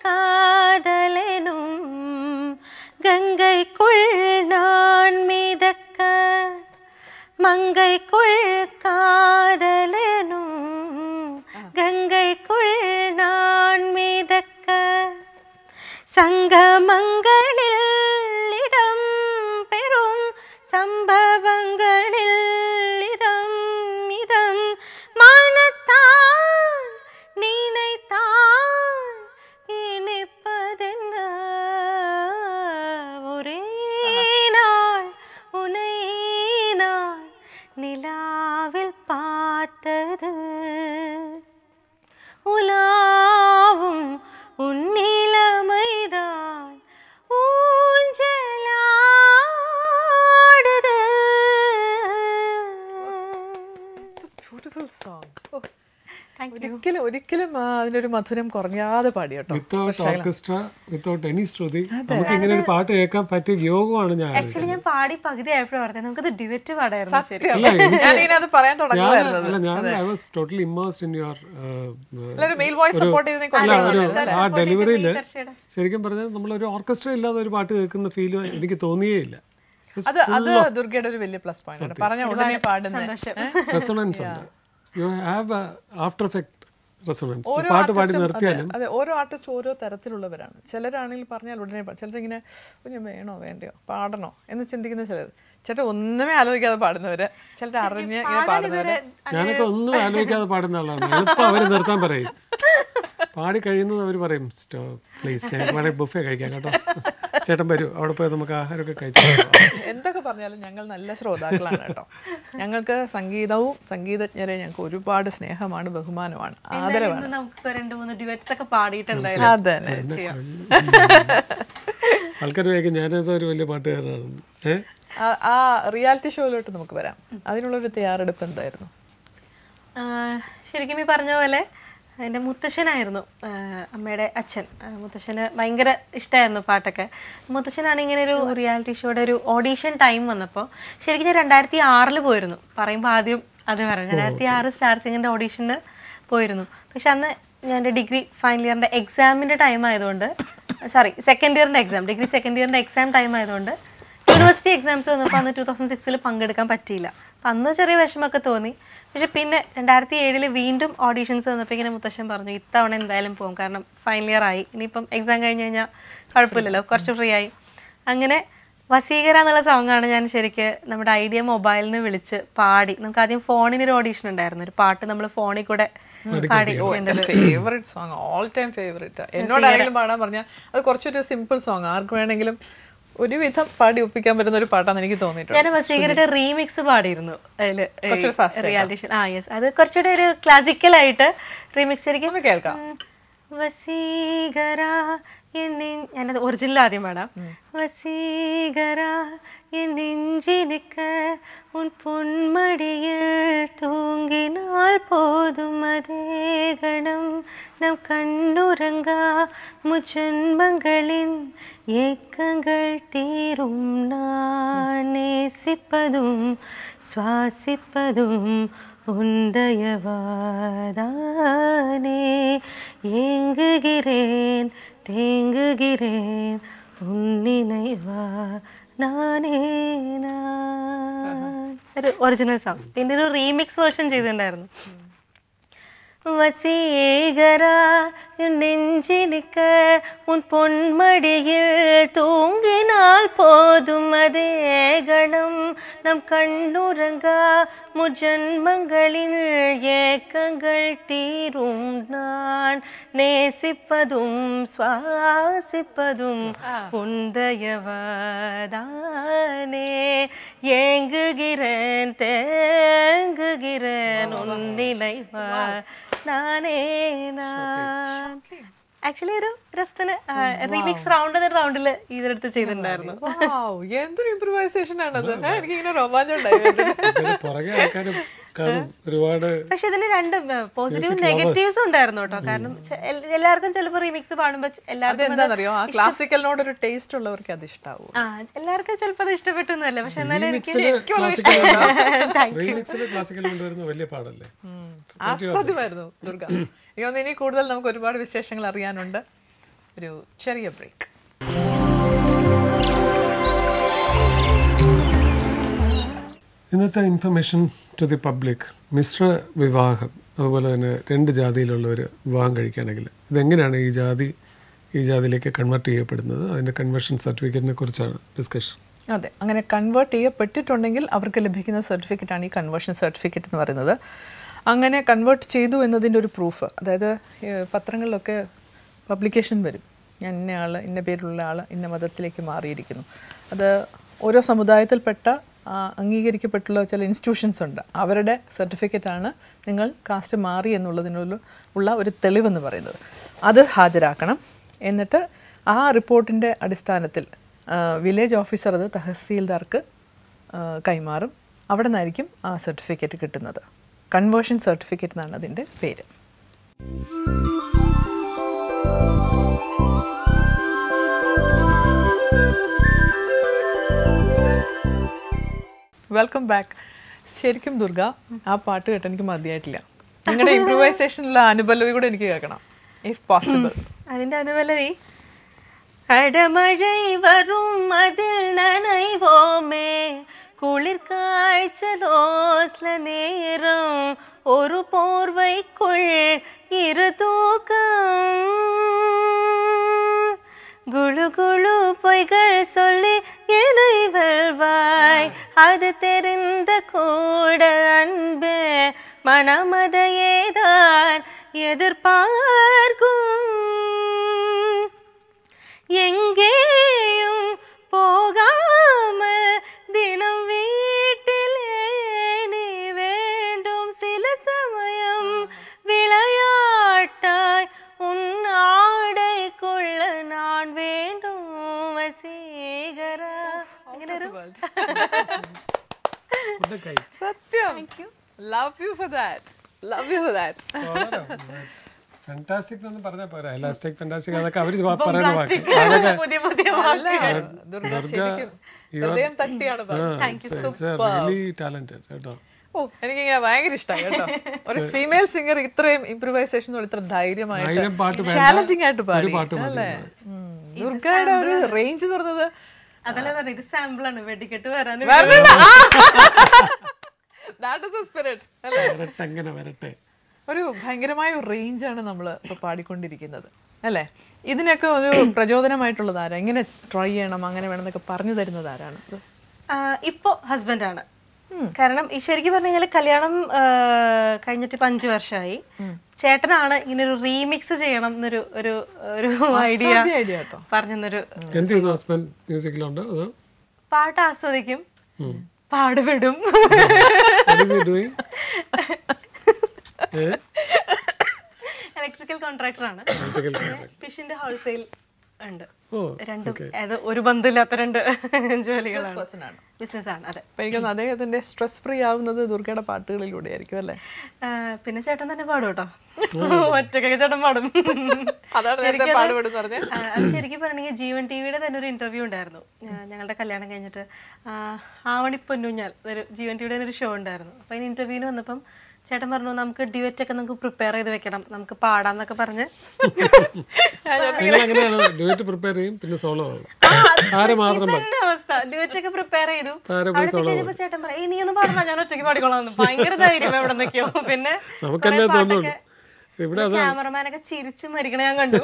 காதலெனும் கங்கைக்குள் நான் மிதக்க மங்கைக்குள் காதலெனும் கங்கைக்குள் நான் மிதக்க சங்கமங்களில் இடம் பெறும் சம்பவங்களில் இதம் இதம் மனத்தால் நினைத்தால் இனிப்பதென்ன ஒரே நாள் உனை நான் நிலாவில் பார்த்தது உலாவும் உன்னிலமைதான் ஊஞ்சலாடுது. Beautiful song. ഒരിക്കലും അതിനൊരു മധുരം കുറഞ്ഞാതെ പാടി കേട്ടോ. വിത്തൗട്ട് ഓർക്കസ്ട്ര, വിത്തൗട്ട് എനി ശ്രുതി നമുക്ക് ഇങ്ങനെ ഒരു പാട്ട് കേൾക്കാൻ പറ്റിയ യോഗമാണ്. ആക്ച്വലി ഞാൻ പാടി പകുതി ആയപ്പോഴും പറഞ്ഞത് നമുക്കത് ഡിവറ്റ് പാടായിരുന്നു. ഞാനിത് പറയാൻ ആ ഡെലിവറിയില് ശരിക്കും പറഞ്ഞാൽ നമ്മളൊരു ഓർക്കസ്ട്ര ഇല്ലാതെ ഒരു പാട്ട് കേൾക്കുന്ന ഫീൽ എനിക്ക് തോന്നിയേ ഇല്ല. അത് ദുർഗയുടെ ഒരു വലിയ പ്ലസ് പോയിന്റ് ആണ്. പറഞ്ഞ ഉടനെ പാടുന്ന റെസൊണൻസ് ഉണ്ട്. You have a after effect resonance. പാട്ട് പാടി നിർത്തിയാലും അതെ, ഓരോ ആർട്ടിസ്റ്റ് ഓരോ തരത്തിലുള്ളവരാണ്. ചിലരാണെങ്കിൽ പറഞ്ഞാൽ ഉടനെ ചിലരിങ്ങനെ കുഞ്ഞ് വേണോ വേണ്ടയോ പാടണോ എന്ന് ചിന്തിക്കുന്ന ചിലർ, ചിലർ ഒന്നുമേ ആലോചിക്കാതെ പാടുന്നവര്, ചിലർ അറിഞ്ഞ് ഇങ്ങനെ പാടുന്നവര്. ഞാനൊക്കെ ഒന്നും ആലോചിക്കാതെ പാടുന്ന ആളാണ്. എളുപ്പം അവര് നിർത്താൻ പറയും. പാടി കഴിയുന്നത് അവർ പറയും പ്ലീസ് ഞങ്ങൾക്ക് വേണമെങ്കിൽ ബുഫേ കഴിക്കാം കേട്ടോ, ചേട്ടൻ വരൂ അവിടെ പോയി നമുക്ക് ആഹാരമൊക്കെ കഴിച്ചു. എന്തൊക്കെ പറഞ്ഞാലും ഞങ്ങൾ നല്ല ശ്രോതാക്കളാണ് കേട്ടോ. ഞങ്ങൾക്ക് സംഗീതവും സംഗീതജ്ഞരെ ഞങ്ങൾക്ക് ഒരുപാട് സ്നേഹമാണ്, ബഹുമാനമാണ്, ആദരവാണ്. അതെ, ആൾക്കാർ വേഗം ഞാനത് ഒരു വലിയ പാട്ടുകാരനാണ്. ആ റിയാലിറ്റി ഷോയിലോട്ട് നമുക്ക് വരാം. അതിനുള്ളൊരു തയ്യാറെടുപ്പ് എന്തായിരുന്നു? ശരിക്കും ഈ പറഞ്ഞ പോലെ എൻ്റെ മുത്തശ്ശനായിരുന്നു അമ്മയുടെ അച്ഛൻ. മുത്തശ്ശന് ഭയങ്കര ഇഷ്ടമായിരുന്നു പാട്ടൊക്കെ. മുത്തശ്ശനാണ് ഇങ്ങനെ ഒരു റിയാലിറ്റി ഷോയുടെ ഒരു ഓഡീഷൻ ടൈം വന്നപ്പോൾ, ശരിക്കും ഞാൻ 2006 പോയിരുന്നു. പറയുമ്പോൾ ആദ്യം അത് പറയാം, 2006 സ്റ്റാർ സിംഗറിൻ്റെ ഓഡീഷന് പോയിരുന്നു. പക്ഷെ അന്ന് ഞാൻ എൻ്റെ ഡിഗ്രി ഫൈനൽ ഇയറിൻ്റെ എക്സാമിൻ്റെ ടൈം ആയതുകൊണ്ട്, സെക്കൻഡ് ഇയറിൻ്റെ എക്സാം, ഡിഗ്രി സെക്കൻഡ് ഇയറിൻ്റെ എക്സാം ടൈം ആയതുകൊണ്ട് യൂണിവേഴ്സിറ്റി എക്സാംസ് വന്നപ്പോൾ അന്ന് 2006 പങ്കെടുക്കാൻ പറ്റിയില്ല. അപ്പം അന്ന് ചെറിയ വിഷമമൊക്കെ തോന്നി. പക്ഷെ പിന്നെ 2007 വീണ്ടും ഓഡീഷൻസ് വന്നപ്പോൾ ഇങ്ങനെ മുത്തശ്ശൻ പറഞ്ഞു ഇത്തവണ എന്തായാലും പോകും, കാരണം ഫൈനൽ ഇയർ ആയി, ഇനിയിപ്പം എക്സാം കഴിഞ്ഞ് കഴിഞ്ഞാൽ കുഴപ്പമില്ലല്ലോ, കുറച്ച് ഫ്രീ ആയി. അങ്ങനെ വസീകര എന്നുള്ള സോങ്ങാണ് ഞാൻ ശരിക്ക് നമ്മുടെ ഐഡിയ മൊബൈലിൽ നിന്ന് വിളിച്ച് പാടി. നമുക്ക് ആദ്യം ഫോണിനൊരു ഓഡീഷൻ ഉണ്ടായിരുന്നു, ഒരു പാട്ട് നമ്മൾ ഫോണിൽ കൂടെ favourite song, all time favourite. എന്നോട് ആരെങ്കിലും പാടാൻ പറഞ്ഞാൽ അത് കുറച്ചൊരു സിമ്പിൾ സോങ്, ആർക്ക് വേണമെങ്കിലും ഒരുവിധം പാടി ഒപ്പിക്കാൻ പറ്റുന്ന ഒരു പാട്ടാന്ന് എനിക്ക് തോന്നിയിട്ടുണ്ട്. ഞാൻ വസീകരയുടെ റീമിക്സ് പാടിയിരുന്നു അതില്, റിയാലിറ്റി ഷോ. യെസ്, അത് കുറച്ചുകൂടെ ഒരു ക്ലാസിക്കൽ ആയിട്ട് റീമിക്സ് ശരിക്കും കേൾക്കാം. വസീകര ഞാനത് ഒറിജിനൽ ആദ്യം പാടാം. വസീകര എൻ നെഞ്ചിനിക്ക ഉൻ പൊന്മടിയിൽ തൂങ്ങിനാൽ போதும் அதே கணம் நம் கண்ணுறங்கா முஜன்மங்களின் ஏக்கங்கள் தீரும் நான் நேசிப்பதும் சுவாசிப்பதும் உந்தயவாதானே ஏங்குகிறேன் தேங்குகிறேன் உன் நினைவா നാനേ ഒരു ഒറിജിനൽ സോങ്. ഇതിൻ്റെ ഒരു റീമിക്സ് വേർഷൻ ചെയ്തിട്ടുണ്ടായിരുന്നു. வசீகரா நெஞ்சினிக்க உன் பொன்மடியில் தூங்கினால் போதும் அதே கணம் நம் கண்ணுறங்கா முஜன்மங்களின் ஏக்கங்கள் தீரும் நான் நேசிப்பதும் சுவாசிப்பதும் உந்தயவாதானே ஏங்குகிறேன் தேங்குகிறேன் உன் நினைவா നാനേ ഞാൻ. ആക്ച്വലി ഒരു രസത്തിന് റീമിക്സ് റൗണ്ടില് ഇതിനടുത്ത് ചെയ്തിട്ടുണ്ടായിരുന്നു. എന്തൊരു ഇംപ്രൂവൈസേഷൻ ആണത്. എനിക്ക് ഇങ്ങനെ രോമാഞ്ചം ഉണ്ടായിരുന്നു. പക്ഷെ ഇതിന് രണ്ട് പോസിറ്റീവ് നെഗറ്റീവ്സ് ഉണ്ടായിരുന്നു കേട്ടോ. കാരണം എല്ലാവർക്കും ചിലപ്പോൾ റീമിക്സ് പാടുമ്പോൾ എല്ലാവർക്കും എന്താണെന്നറിയോ, ആ ക്ലാസിക്കലിനോട് ഒരു ടേസ്റ്റ് ഉള്ളവർക്ക് അത് ഇഷ്ടാവും. എല്ലാവർക്കും ചിലപ്പോൾ അത് ഇഷ്ടപ്പെട്ടൊന്നുമല്ല. പക്ഷെ എന്നാലും എനിക്ക് അസാധ്യമായിരുന്നു ദുർഗ. എനിക്ക് ഇനി കൂടുതൽ നമുക്ക് ഒരുപാട് വിശേഷങ്ങൾ അറിയാനുണ്ട്. ഒരു ചെറിയ ബ്രേക്ക്. ഇന്നത്തെ ഇൻഫർമേഷൻ ടു ദി പബ്ലിക്, മിശ്ര വിവാഹം, അതുപോലെ തന്നെ രണ്ട് ജാതിയിലുള്ളവർ വിവാഹം കഴിക്കുകയാണെങ്കിൽ ഇതെങ്ങനെയാണ് ഈ ജാതിയിലേക്ക് കൺവേർട്ട് ചെയ്യപ്പെടുന്നത്, അതിൻ്റെ കൺവേർഷൻ സർട്ടിഫിക്കറ്റിനെ കുറിച്ചാണ് ഡിസ്കഷൻ. അതെ, അങ്ങനെ കൺവേർട്ട് ചെയ്യപ്പെട്ടിട്ടുണ്ടെങ്കിൽ അവർക്ക് ലഭിക്കുന്ന സർട്ടിഫിക്കറ്റാണ് ഈ കൺവേർഷൻ സർട്ടിഫിക്കറ്റ് എന്ന് പറയുന്നത്. അങ്ങനെ കൺവേർട്ട് ചെയ്തു എന്നതിൻ്റെ ഒരു പ്രൂഫ്, അതായത് പത്രങ്ങളിലൊക്കെ പബ്ലിക്കേഷൻ വരും, ഞാൻ ഇന്ന ആൾ, ഇന്ന പേരുള്ള ആൾ ഇന്ന മതത്തിലേക്ക് മാറിയിരിക്കുന്നു. അത് ഓരോ സമുദായത്തിൽപ്പെട്ട അംഗീകരിക്കപ്പെട്ടുള്ള ചില ഇൻസ്റ്റിറ്റ്യൂഷൻസ് ഉണ്ട്, അവരുടെ സർട്ടിഫിക്കറ്റാണ് നിങ്ങൾ കാസ്റ്റ് മാറി എന്നുള്ളതിനുള്ള ഒരു തെളിവെന്ന് പറയുന്നത്. അത് ഹാജരാക്കണം. എന്നിട്ട് ആ റിപ്പോർട്ടിൻ്റെ അടിസ്ഥാനത്തിൽ വില്ലേജ് ഓഫീസർ അത് തഹസീൽദാർക്ക് കൈമാറും. അവിടെ നിന്നായിരിക്കും ആ സർട്ടിഫിക്കറ്റ് കിട്ടുന്നത്. കൺവേർഷൻ സർട്ടിഫിക്കറ്റ് എന്നാണ് അതിൻ്റെ പേര്. Welcome back. ശരിക്കും ദുർഗ, ആ പാട്ട് കേട്ട് എനിക്ക് മതിയായിട്ടില്ല. നിങ്ങളുടെ ഇംപ്രൂവൈസേഷനിലുള്ള അനുപല്ലവി കൂടെ എനിക്ക് കേൾക്കണം, ഇഫ് പോസിബിൾ. അതിൻ്റെ അനുപല്ലവി, അടമഴை வரும் அதில் நனைவோமே குளிர் காய்ச்சலோஸ்ல நேரம் ஒரு போர்வைக்குள் இரு தூக்கம் குழு குழு பொய்கள் சொல்லி என்னை வெல்வாய் அது தெரிந்த கூட அன்பே மனமதையேதான் எதிர்பார்க்கும் எங்கேயும் போகாமல் தினம் வீட்டிலே நீ வேண்டும் சில சமயம் விளையாட்டாய் உன் ஆடைக்குள்ள நான் வேண்டும் வசீகரா. സത്യം. Love you for that, love you for that. Fantastic എന്ന് പറഞ്ഞാൽ പോരാ, എലാസ്റ്റിക്, ഫാന്റാസ്റ്റിക്, അതൊക്കെ അവർ പറയുന്ന വാക്ക്. അതൊക്കെ ദുർഗ, റിയലി ടാലന്റഡ് കേട്ടോ. ഓ, എനിക്കിങ്ങനെ ഭയങ്കര ഇഷ്ടമായി കേട്ടോ. ഒരു ഫീമെയിൽ സിംഗർ ഇത്രയും ഇംപ്രൂവൈസേഷനോട് ഇത്ര ധൈര്യമായിട്ട് ചാലഞ്ചിങ് ആയിട്ട് പാടി അല്ലേ. ദുർഗയുടെ ഒരു റേഞ്ച് തുറന്നത് അതല്ലേ പറഞ്ഞു, ഇത് സാമ്പിൾ ആണ്, വെടിക്കെട്ട് വരാൻ. ഒരു ഭയങ്കരമായ റേഞ്ചാണ് നമ്മൾ ഇപ്പോൾ പാടിക്കൊണ്ടിരിക്കുന്നത് അല്ലേ. ഇതിനൊക്കെ ഒരു പ്രചോദനമായിട്ടുള്ളത് ആരാ? എങ്ങനെ ട്രൈ ചെയ്യണം, അങ്ങനെ വേണമെന്നൊക്കെ പറഞ്ഞു തരുന്നത് ആരാണ്? ഇപ്പോൾ ഹസ്ബൻഡാണ്. കാരണം ഈ ശരിക്കും പറഞ്ഞു കഴിഞ്ഞാൽ കല്യാണം കഴിഞ്ഞിട്ട് ഇപ്പൊ 5 വർഷമായി. ചേട്ടനാണ് ഇങ്ങനെ ഒരു റീമിക്സ് ചെയ്യണം എന്നൊരു ഒരു ഒരു ഐഡിയ പറഞ്ഞൊരു. പാട്ട് ആസ്വദിക്കും, പാടുപെടും. ഇലക്ട്രിക്കൽ കോൺട്രാക്ടർ ആണ്. ഫിഷിന്റെ ഹോൾസെയിൽ ഉണ്ട്. രണ്ടും ഒരു ബന്ധമില്ലാത്ത 2 ജോലികളാണ്, ബിസിനസ്സാണ്. അതെ. എനിക്കൊന്ന് അദ്ദേഹത്തിന്റെ സ്ട്രെസ് ഫ്രീ ആവുന്നത് ദുർഗയുടെ പാട്ടുകളിലൂടെ ആയിരിക്കും അല്ലേ? പിന്നെ ചേട്ടൻ തന്നെ പാടും കേട്ടോ, ഒറ്റക്കൊക്കെ ചേട്ടൻ പാടും. അത് ശരിക്കും പറയണെങ്കിൽ ജീവൻ ടിവിയുടെ തന്നെ ഒരു ഇന്റർവ്യൂ ഉണ്ടായിരുന്നു ഞങ്ങളുടെ കല്യാണം കഴിഞ്ഞിട്ട്. ആവണിപ്പൊന്നൂഞ്ഞാൽ ഒരു ജീവൻ ടിവിയുടെ തന്നെ ഒരു ഷോ ഉണ്ടായിരുന്നു. അപ്പൊ അതിന് ഇന്റർവ്യൂവിന് വന്നപ്പം ചേട്ടൻ പറഞ്ഞു നമുക്ക് ഡ്യുവറ്റ് ഒക്കെ നമുക്ക് പ്രിപ്പയർ ചെയ്ത് വെക്കണം, നമുക്ക് പാടാന്നൊക്കെ പറഞ്ഞ്. അവസ്ഥ ഡ്യുവറ്റ് ഒക്കെ പ്രിപ്പയർ ചെയ്തു. കഴിഞ്ഞപ്പോ ചേട്ടൻ പറയാം നീ ഒന്ന് പാടണം, ഞാൻ ഒറ്റയ്ക്ക് പാടിക്കോളാം. ഭയങ്കര ധൈര്യം എവിടെ നിൽക്കോ. പിന്നെ ക്യാമറമാനൊക്കെ ചിരിച്ചു മരിക്കണ ഞാൻ കണ്ടു.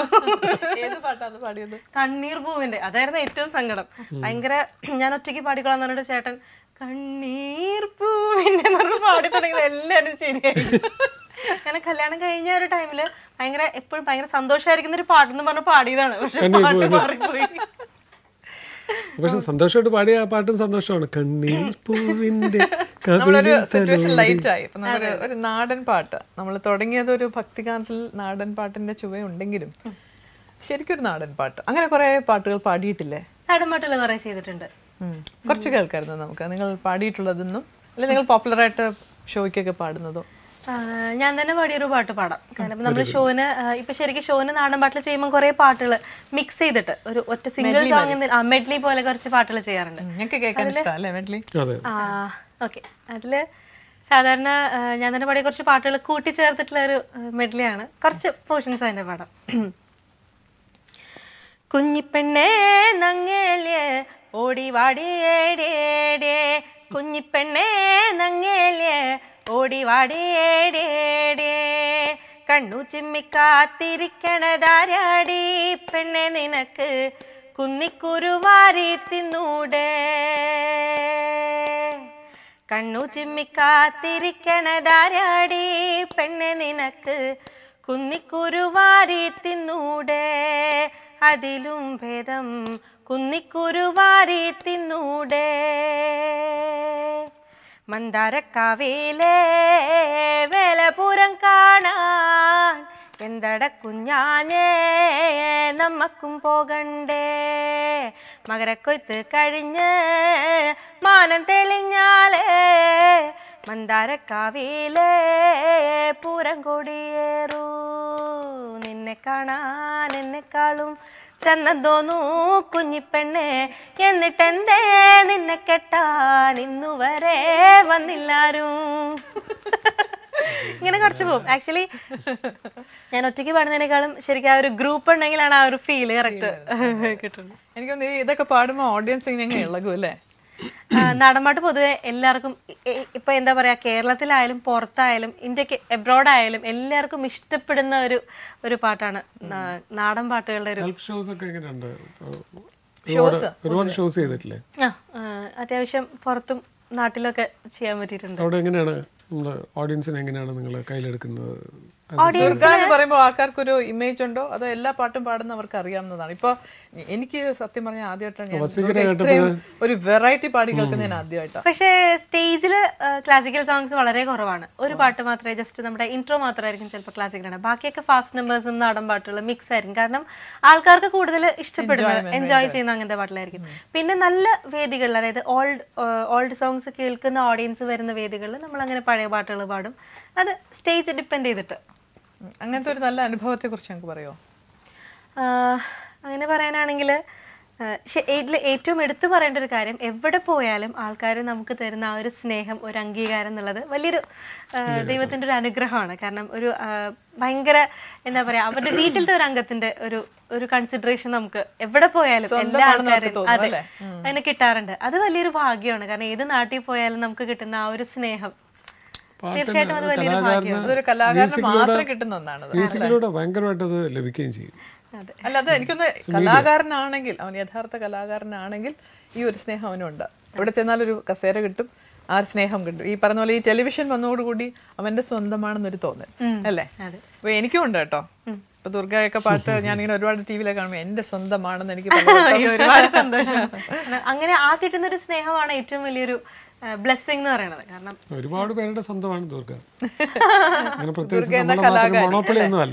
ഏത് പാട്ടാണ് പാടിയത്? കണ്ണീർ പൂവിന്റെ. അതായിരുന്നു ഏറ്റവും സങ്കടം. ഭയങ്കര ഞാൻ ഒറ്റയ്ക്ക് പാടിക്കോളാന്ന് പറഞ്ഞിട്ട് ചേട്ടൻ കണ്ണീർ പൂവിന്റെ പാടി തുടങ്ങിയത് എല്ലാരും ശരിയായി. കാരണം കല്യാണം കഴിഞ്ഞ ഒരു ടൈമില് ഭയങ്കര എപ്പോഴും ഭയങ്കര സന്തോഷമായിരിക്കുന്ന ഒരു പാട്ടെന്ന് പറഞ്ഞ് പാടിയതാണ്. പക്ഷെ പാട്ട് മാറിപ്പോയി. പക്ഷെ സന്തോഷമായിട്ട് പാടിയ ആ പാട്ടും സന്തോഷമാണ്. കണ്ണീർ പൂവിന്റെ നമ്മളൊരു സിറ്റുവേഷൻ ലൈറ്റ് ആയി. ഒരു നാടൻ പാട്ട് നമ്മൾ തുടങ്ങിയത് ഒരു ഭക്തിഗാനത്തിൽ നാടൻ പാട്ടിന്റെ ചുവയുണ്ടെങ്കിലും ശരിക്കും ഒരു നാടൻ പാട്ട്. അങ്ങനെ കുറെ പാട്ടുകൾ പാടിയിട്ടില്ലേ? നാടൻ പാട്ടുകൾ കുറെ ചെയ്തിട്ടുണ്ട്. കുറച്ച് കേൾക്കായിരുന്നു നമുക്ക് നിങ്ങൾ പാടിയിട്ടുള്ളതെന്നും, അല്ലെങ്കിൽ നിങ്ങൾ പോപ്പുലറായിട്ട് ഷോയ്ക്കൊക്കെ പാടുന്നതോ? ഞാൻ തന്നെ പാടിയൊരു പാട്ട് പാടാം. കാരണം നമ്മൾ ഷോന് ഇപ്പൊ ശരിക്കും ഷോന് നാടൻ പാട്ടിൽ ചെയ്യുമ്പോൾ കുറെ പാട്ടുകൾ മിക്സ് ചെയ്തിട്ട് ഒരു ഒറ്റ സിംഗിൾ സോങ് മെഡ്ലി പോലെ കുറച്ച് പാട്ടുകൾ ചെയ്യാറുണ്ട്. ഓക്കെ, അതില് സാധാരണ ഞാൻ തന്നെ പാടിയ കുറച്ച് പാട്ടുകൾ കൂട്ടിച്ചേർത്തിട്ടുള്ള ഒരു മെഡ്ലിയാണ്. കുറച്ച് പോർഷൻസ് അതിന്റെ പാടാം. കുഞ്ഞിപ്പെണ്ണേ നങ്ങേലേ ഓടി വാടിയേടേ, കുഞ്ഞിപ്പെണ്ണേ നങ്ങേലേ ഓടി വാടിയേടേ, കണ്ണു ചിമ്മിക്കാത്തിരിക്കണതാരാടി പെണ്ണെ നിനക്ക് കുന്നിക്കുരുവാരി തിന്നൂടെ, കണ്ണു ചിമ്മിക്കാത്തിരിക്കണതാരാടി പെണ്ണെ നിനക്ക് കുന്നിക്കുരുവാരി തിന്നൂടെ, അതിലും ഭേദം കുന്നിക്കുരുവാരി തിന്നൂടെ, മന്ദാരക്കാവിലെ വേലപുരം കാണാൻ എന്തട കുഞ്ഞാഞ്ഞേ നമ്മക്കും പോകണ്ടേ, മകരക്കൊയ്ത്ത് കഴിഞ്ഞ് മാനം തെളിഞ്ഞാലേ മന്ദാരക്കാവിലെ പൂരം കൊടിയേറൂ, നിന്നെ കാണാൻ എന്നെക്കാളും ചന്ദം തോന്നൂ കുഞ്ഞിപ്പെണ്ണെ, എന്നിട്ടെന്തേ നിന്നെ കെട്ടാൻ ഇന്നുവരെ വന്നില്ലാരും. ഇങ്ങനെ കുറച്ച് പോകും. ആക്ച്വലി ഞാൻ ഒറ്റയ്ക്ക് പാടുന്നതിനേക്കാളും ശരിക്കും ആ ഒരു ഗ്രൂപ്പ് ഉണ്ടെങ്കിലാണ് ആ ഒരു ഫീല് കറക്റ്റ് കിട്ടുന്നത്. എനിക്കൊന്ന് ഇതൊക്കെ പാടുമ്പോൾ ഓഡിയൻസ് ഇങ്ങനെ ഇളകും അല്ലേ? നാടൻപാട്ട് പൊതുവെ എല്ലാവർക്കും ഇപ്പൊ എന്താ പറയാ, കേരളത്തിലായാലും പുറത്തായാലും ഇന്ത്യക്ക് എബ്രോഡ് ആയാലും എല്ലാവർക്കും ഇഷ്ടപ്പെടുന്ന ഒരു പാട്ടാണ് നാടൻ പാട്ടുകളുടെ ഒരു. അത്യാവശ്യം പുറത്തും നാട്ടിലൊക്കെ ചെയ്യാൻ പറ്റിയിട്ടുണ്ട്. ഓഡിയൻസിനെ എങ്ങനെയാണ് നിങ്ങൾ കയ്യിലെടുക്കുന്നത്? പറയുമ്പോൾ ആൾക്കാർക്ക് ഒരു ഇമേജ് ഉണ്ടോ അതോ എല്ലാ പാട്ടും പാടുന്നവർക്ക് അറിയാവുന്നതാണ്? ഇപ്പൊ എനിക്ക് സത്യം പറഞ്ഞാൽ ആദ്യമായിട്ടാണ് ഒരു വെറൈറ്റി പാടി കേൾക്കുന്നത് ആദ്യമായിട്ടാണ്. പക്ഷേ സ്റ്റേജില് ക്ലാസിക്കൽ സോങ്സ് വളരെ കുറവാണ്. ഒരു പാട്ട് മാത്രമേ, ജസ്റ്റ് നമ്മുടെ ഇൻട്രോ മാത്രമായിരിക്കും ചിലപ്പോൾ ക്ലാസിക്കലാണ്. ബാക്കിയൊക്കെ ഫാസ്റ്റ് നമ്പേഴ്സും നാടൻ പാട്ടുകൾ മിക്സ് ആയിരിക്കും. കാരണം ആൾക്കാർക്ക് കൂടുതൽ ഇഷ്ടപ്പെടുന്നത് എൻജോയ് ചെയ്യുന്ന അങ്ങനത്തെ പാട്ടിലായിരിക്കും. പിന്നെ നല്ല വേദികളിൽ, അതായത് ഓൾഡ് സോങ്സ് കേൾക്കുന്ന ഓഡിയൻസ് വരുന്ന വേദികളിൽ നമ്മൾ അങ്ങനെ പഴയ പാട്ടുകൾ പാടും. അത് സ്റ്റേജ് ഡിപ്പെൻഡ് ചെയ്തിട്ട്. അങ്ങനത്തെ ഒരു നല്ല അനുഭവത്തെ കുറിച്ച് ഞങ്ങൾക്ക് പറയുമോ? അങ്ങനെ പറയാനാണെങ്കിൽ ഇതിൽ ഏറ്റവും എടുത്തു പറയേണ്ട ഒരു കാര്യം, എവിടെ പോയാലും ആൾക്കാർ നമുക്ക് തരുന്ന ആ ഒരു സ്നേഹം, ഒരു അംഗീകാരം എന്നുള്ളത് വലിയൊരു ദൈവത്തിൻ്റെ ഒരു അനുഗ്രഹമാണ്. കാരണം ഒരു ഭയങ്കര എന്താ പറയുക, അവരുടെ വീട്ടിലത്തെ ഒരു അംഗത്തിൻ്റെ ഒരു കൺസിഡറേഷൻ നമുക്ക് എവിടെ പോയാലും എല്ലാ ആൾക്കാരും അതെ അതിനെ കിട്ടാറുണ്ട്. അത് വലിയൊരു ഭാഗ്യമാണ്. കാരണം ഏത് നാട്ടിൽ പോയാലും നമുക്ക് കിട്ടുന്ന ആ ഒരു സ്നേഹം തീർച്ചയായിട്ടും അത് വലിയൊരു ഭാഗ്യമാണ്. അതൊരു കലാകാരന് മാത്രം കിട്ടുന്ന ഒന്നാണ്. അല്ലാതെ എനിക്കൊന്ന് കലാകാരനാണെങ്കിൽ, അവൻ യഥാർത്ഥ കലാകാരനാണെങ്കിൽ ഈ ഒരു സ്നേഹം അവനുണ്ട്. എവിടെ ചെന്നാലൊരു കസേര കിട്ടും, ആ ഒരു സ്നേഹം കിട്ടും. ഈ പറഞ്ഞ പോലെ ഈ ടെലിവിഷൻ വന്നതോടുകൂടി അവന്റെ സ്വന്തമാണെന്നൊരു തോന്നൽ അല്ലേ? അപ്പൊ എനിക്കും ഉണ്ട് കേട്ടോ. ഇപ്പൊ ദുർഗയൊക്കെ പാട്ട് ഞാനിങ്ങനെ ഒരുപാട് ടിവിയിലൊക്കെ കാണുമ്പോൾ എന്റെ സ്വന്തമാണെന്ന് എനിക്ക് ഒരുപാട് സന്തോഷം. അങ്ങനെ ആ കിട്ടുന്ന ഒരു സ്നേഹമാണ് ഏറ്റവും വലിയൊരു ബ്ലെസ്സിംഗ് എന്ന് പറയുന്നത്. കാരണം ഒരുപാട് പേരുടെ സ്വന്തമാണ് ദുർഗ.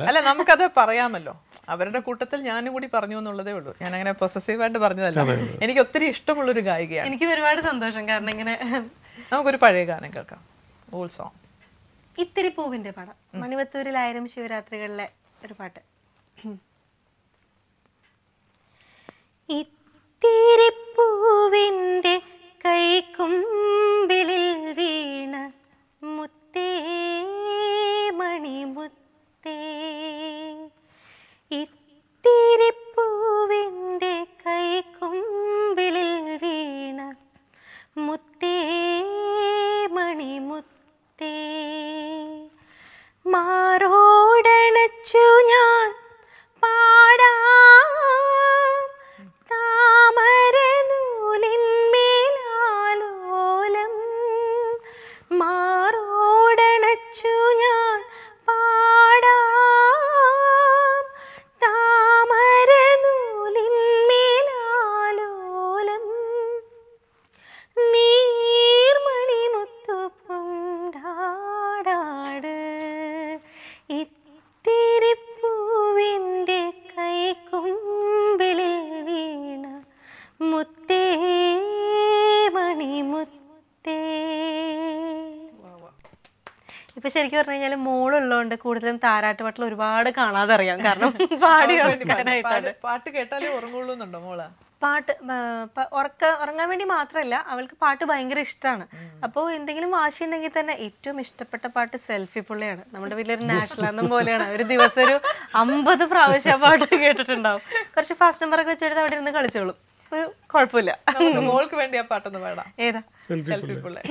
അല്ല, നമുക്കത് പറയാമല്ലോ. അവരുടെ കൂട്ടത്തിൽ ഞാനും കൂടി പറഞ്ഞു എന്നുള്ളതേ ഉള്ളൂ. ഞാൻ അങ്ങനെ പൊസസീവായിട്ട് പറഞ്ഞതല്ല. എനിക്ക് ഒത്തിരി ഇഷ്ടമുള്ളൊരു ഗായികയാണ്. എനിക്ക് ഒരുപാട് സന്തോഷം. കാരണം ഇങ്ങനെ നമുക്കൊരു പഴയ ഗാനം കേൾക്കാം. All song. ഇത്തിരി പൂവിന്റെ പടം, മണിവത്തൂരിൽ 1000 ശിവരാത്രികളിലെ ഒരു പാട്ട്. ഇത്തിരി പൂവിന്റെ കൈക്കുമ്പിളിൽ വീണ മുത്തേ മണിമുത്തേ, ഇത്തിരി പൂവിന്റെ കൈക്കുമ്പിളിൽ വീണ മുത്തേ മണിമുത്തേ, മാറോടണച്ചു ഞാൻ പാടാം താമരനൂലിന്മേലാലോലം, മാറോടണച്ചു ഞാൻ പാടാം താമരനൂലിന്മേലാലോലം, നീർമണിമുത്തു പുണ്ടാടാട്, ഇത്തിരി പൂവിന്റെ കൈക്കുമ്പിളിൽ വീണ മുത്തേ മണിമുത്തേ. ഇപ്പൊ ശരിക്കും പറഞ്ഞു കഴിഞ്ഞാൽ മോളുള്ളതുകൊണ്ട് കൂടുതലും താരാട്ടുപാട്ടിൽ ഒരുപാട് കാണാതെ അറിയാം. കാരണം പാടി ഉറക്കാനായിട്ടാണ്. പാട്ട് കേട്ടാലേ ഉറങ്ങുള്ളൂന്നുണ്ടോ മോള്? പാട്ട് ഉറങ്ങാൻ വേണ്ടി മാത്രമല്ല, അവൾക്ക് പാട്ട് ഭയങ്കര ഇഷ്ടമാണ്. അപ്പോൾ എന്തെങ്കിലും വാശി ഉണ്ടെങ്കിൽ തന്നെ ഏറ്റവും ഇഷ്ടപ്പെട്ട പാട്ട് സെൽഫി പുള്ളിയാണ്. നമ്മുടെ വലിയൊരു നാഷണൽ ആന്തം പോലെയാണ്. ഒരു ദിവസം ഒരു 50 പ്രാവശ്യം പാട്ട് കേട്ടിട്ടുണ്ടാവും. കുറച്ച് ഫാസ്റ്റ് നമ്പറൊക്കെ വെച്ചെടുത്ത് അവിടെ ഇരുന്ന് കളിച്ചോളും. ഒരു കുഴപ്പമില്ല. മോൾക്ക് വേണ്ടി ആ പാട്ടൊന്ന് പാടാം. ഏതാ? സെൽഫി പുള്ളി.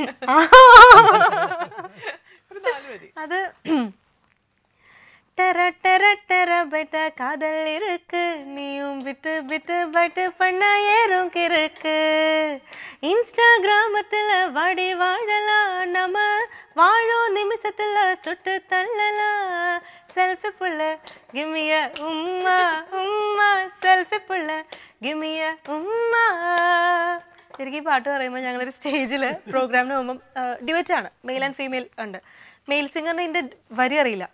அது டர டர டர பெட்ட காதல் இருக்கு, நீயும் விட்டு விட்டு பட்டு பண்ண ஏறும் கிறுக்கு, இன்ஸ்டாகிராமத்துல வாடி வாழலாம், நம்ம வாழும் நிமிஷத்துல சுட்டு தள்ளலாம், செல்ஃபி புள்ள கிமிய உம்மா உம்மா, செல்ஃபി പുള്ള ഗിമിയ ഉമ്മ. ശരിക്കും ഈ പാട്ട് പറയുമ്പോൾ ഞങ്ങളൊരു സ്റ്റേജിൽ പ്രോഗ്രാമിന് പോകുമ്പം ഡിബേറ്റാണ്, മെയിൽ ആൻഡ് ഫീമെയിൽ ഉണ്ട്. മെയിൽ സിംഗറിന് ഇതിൻ്റെ വരി അറിയില്ല.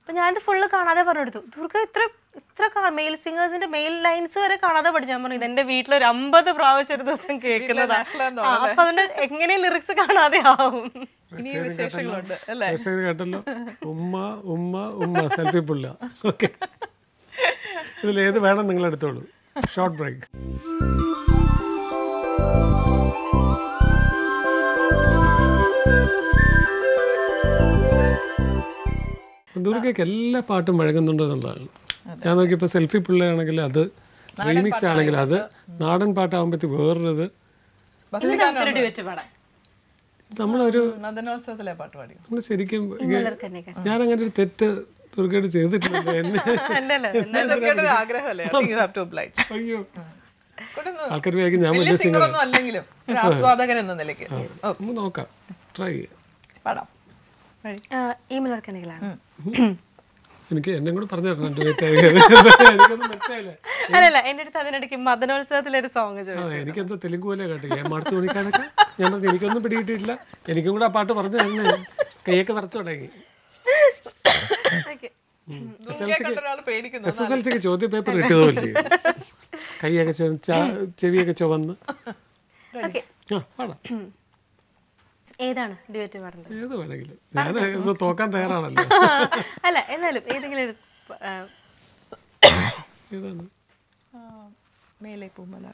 അപ്പം ഞാനിത് ഫുള്ള് കാണാതെ പറഞ്ഞെടുത്തു. ദുർഗ ഇത്ര മെയിൽ സിംഗേഴ്സിന്റെ മെയിൽ ലൈൻസ് വരെ കാണാതെ പഠിച്ചു. ഞാൻ പറഞ്ഞു ഇതെന്റെ വീട്ടിലൊരു 50 പ്രാവശ്യം ഒരു ദിവസം കേൾക്കുന്നതാണ്. അപ്പൊ അതുകൊണ്ട് എങ്ങനെ ലിറിക്സ് കാണാതെ ആവും. കേട്ടല്ലോ, ഉമ്മ ഉമ്മ ഉമ്മ സെൽഫി പുള്ള. ഓക്കെ, ഇതിലേത് വേണം നിങ്ങൾ എടുത്തോളൂ. Short break. ദുർഗയ്ക്ക് എല്ലാ പാട്ടും വഴങ്ങുന്നുണ്ട് എന്നുള്ളതാണ്. ഞാൻ നോക്കിയപ്പോൾ സെൽഫി പിള്ളയാണെങ്കിൽ അത്, റീമിക്സ് ആണെങ്കിൽ അത്, നാടൻ പാട്ടാകുമ്പോഴത്തേക്ക് വേറൊരിത്. നമ്മളൊരു നമ്മൾ ശരിക്കും ഞാനങ്ങനെ ഒരു തെറ്റ് ദുർഗയോട് ചെയ്തിട്ടില്ലല്ലോ. അയ്യോ, ആൾക്കാർ വിചാരിക്കും ഞാൻ വലിയ സിംഗർ. നോക്കാം, ട്രൈ ചെയ്യാം. എനിക്ക് എന്നെ കൂടെ പറഞ്ഞു തരണം. അല്ലല്ല, എന്റെ അടുത്ത് അതിനിടയ്ക്ക് മദനോത്സവത്തിലൊരു സോങ് ചോദിച്ചു. എനിക്കെന്തോ തെലുങ്ക് പോലെ കേട്ടു, മടുത്തു മണിക്കാനൊക്കെ. ഞാൻ പറഞ്ഞു എനിക്കൊന്നും പിടികിട്ടിയിട്ടില്ല, എനിക്കും കൂടെ ആ പാട്ട് പറഞ്ഞു തന്നെ. കൈയൊക്കെ വരച്ചു തുടങ്ങി. SSLCക്ക് ചോദ്യ പേപ്പർ കിട്ടിയതുപോലെ കൈയൊക്കെ ചെവിയൊക്കെ ചുവന്ന്. പാടാം. ഏതാണ് ഡ്യുവറ്റ് പാടുന്നത്? ഏത് വേണമെങ്കിലും. ഞാൻ തോക്കാൻ തയ്യാറാണല്ലോ. അല്ല, എന്നാലും ഏതെങ്കിലും ഏതാണ്? മേലെ പൂമല.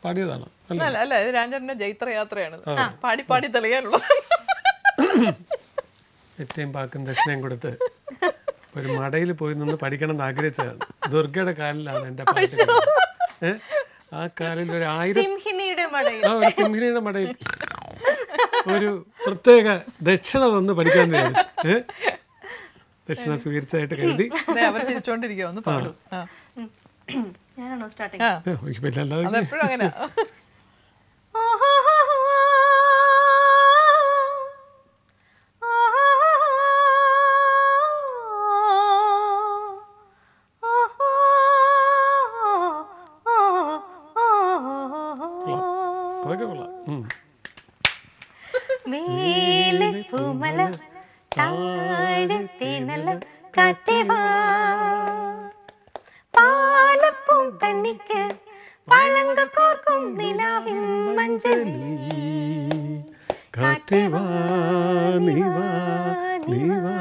പാടിയതാണോ? അല്ല, ഇത് രാജേട്ടന്റെ ജൈത്ര യാത്രയാണ്. പാടി പാടി തെളിയാനുള്ള. ഏറ്റവും പാക്കും ദക്ഷിണയും കൊടുത്ത് ഒരു മടയിൽ പോയി നിന്ന് പഠിക്കണം എന്ന് ആഗ്രഹിച്ചതാണ്. ദുർഗയുടെ കാലിലാണ് എൻ്റെ പാട്ട്. ആ കാലിൽ ഒരു 1000 സിംഹിനിയുടെ മടയിൽ ഒരു പ്രത്യേക ദക്ഷിണ തന്ന് പഠിക്കാൻ വിചാരിച്ചു. ദക്ഷിണ സ്വീകരിച്ചായിട്ട് കരുതി. മേലെ പൂമല താഴെ തേനല കാറ്റേ വാ പാലപ്പും കന്നിക്ക് പഴങ്ക കോർക്കും നിലാവിൻ മഞ്ചലിൽ കാറ്റേ വാ നീ വാ നീ വാ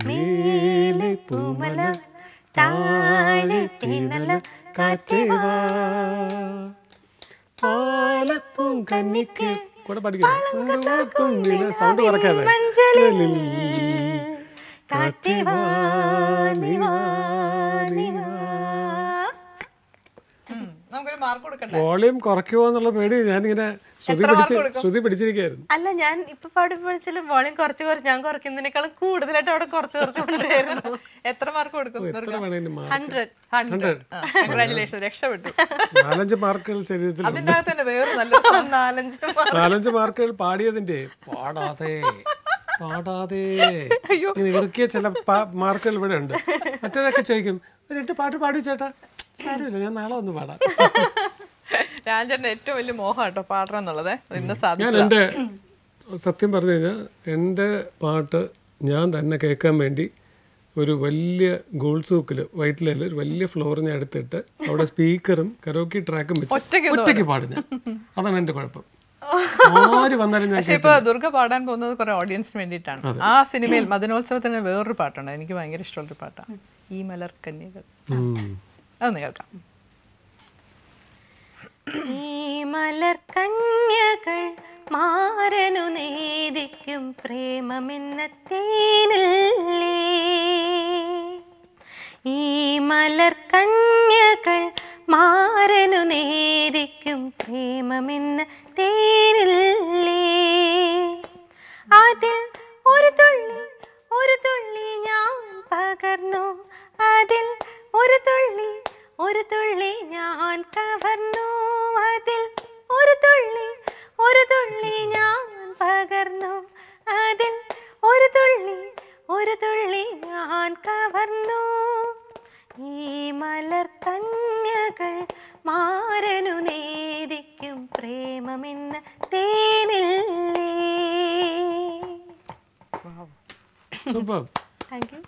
മേലെ പൂമല താഴെ തേനല കാറ്റേ വാ പാലപ്പും കന്നിക്ക് കൂടെ പഠിക്കാം സൗണ്ട് കുറയ്ക്കാതെ കാറ്റേ വാ നീ വാ നീ വാ. നമുക്കൊരു മാർക്ക് കൊടുക്കണ്ട. വോളിയം കുറയ്ക്കുമോ എന്നുള്ള പേടി ഞാനിങ്ങനെ ശ്രുതി പിടിച്ചിരിക്കുകയായിരുന്നു. അല്ല, ഞാൻ ഇപ്പൊ പാടുമ്പോഴാലും വോളിയം കുറച്ച് ഞാൻ കുറയ്ക്കുന്നതിനേക്കാളും കൂടുതലായിട്ട് അവിടെ കുറച്ച് കൊണ്ടുവരുന്നു. എത്ര മാർക്ക് കൊടുക്കും? എത്ര വേണേലും 100. 100. കൺഗ്രാറ്റുലേഷൻ, രക്ഷപ്പെട്ടു. 4-5 മാർക്കുകൾ ശരീരത്തിൽ. അതിൻ്റെ അകത്ത് തന്നെ വേറെ നല്ല 4-5 മാർക്കുകൾ പാടിയതിന്റെ പാടാതെ ഇങ്ങനെ ഇറക്കിയ ചില മാർക്കുകൾ ഇവിടെ ഉണ്ട്. മറ്റൊരൊക്കെ ചോദിക്കും, ഒരു 8 പാട്ട് പാടി ചേട്ടാ. സാരമില്ല, ഞാൻ നാളെ ഒന്ന് പാടാം. രാജന്റെ ഏറ്റവും വലിയ മോഹം കേട്ടോ പാടണം എന്നുള്ളത്. ഇന്ന് ഞാൻ എൻ്റെ സത്യം പറഞ്ഞു കഴിഞ്ഞാൽ എൻ്റെ പാട്ട് ഞാൻ തന്നെ കേൾക്കാൻ വേണ്ടി ഒരു വലിയ ഗോൾഡ് സൂക്കിൽ വൈറ്റിലയിൽ ഒരു വലിയ ഫ്ലോർ ഞാൻ എടുത്തിട്ട് അവിടെ സ്പീക്കറും കരോക്കി ട്രാക്കും വെച്ച് ഒറ്റയ്ക്ക് പാടും ഞാൻ. അതാണ് എൻ്റെ കുഴപ്പം. ആര് വന്നാലും ഞാൻ. ഇപ്പൊ ദുർഗ പാടാൻ പോകുന്നത് കുറെ ഓഡിയൻസിന് വേണ്ടിയിട്ടാണ്. ആ സിനിമയിൽ മദനോത്സവത്തിന് വേറൊരു പാട്ടുണ്ട്, എനിക്ക് ഭയങ്കര ഇഷ്ടമുള്ളൊരു പാട്ടാണ്, ഈ മലർ കന്യകൾ. അതൊന്ന് കേൾക്കാം. ഈ മലർ കന്യകൾ മാരനു നേദിക്കും പ്രേമമെന്ന തേനില്ലേ, ഈ മലർ കന്യകൾ മാരനു നേദിക്കും പ്രേമമെന്ന തേനില്ലേ, അതിൽ ഒരു തുള്ളി ഞാൻ പകർന്നു, അതിൽ ഒരു തുള്ളി ഞാൻ കവർന്നു, അതിൽ ഒരു തുള്ളി ഞാൻ പകർന്നു, അതിൽ ഒരു തുള്ളി ഞാൻ കവർന്നു, ഈ മലർ കന്യകൾ മാരനു നേദിക്കും പ്രേമമെന്ന തേനില്ലേ. Thank you.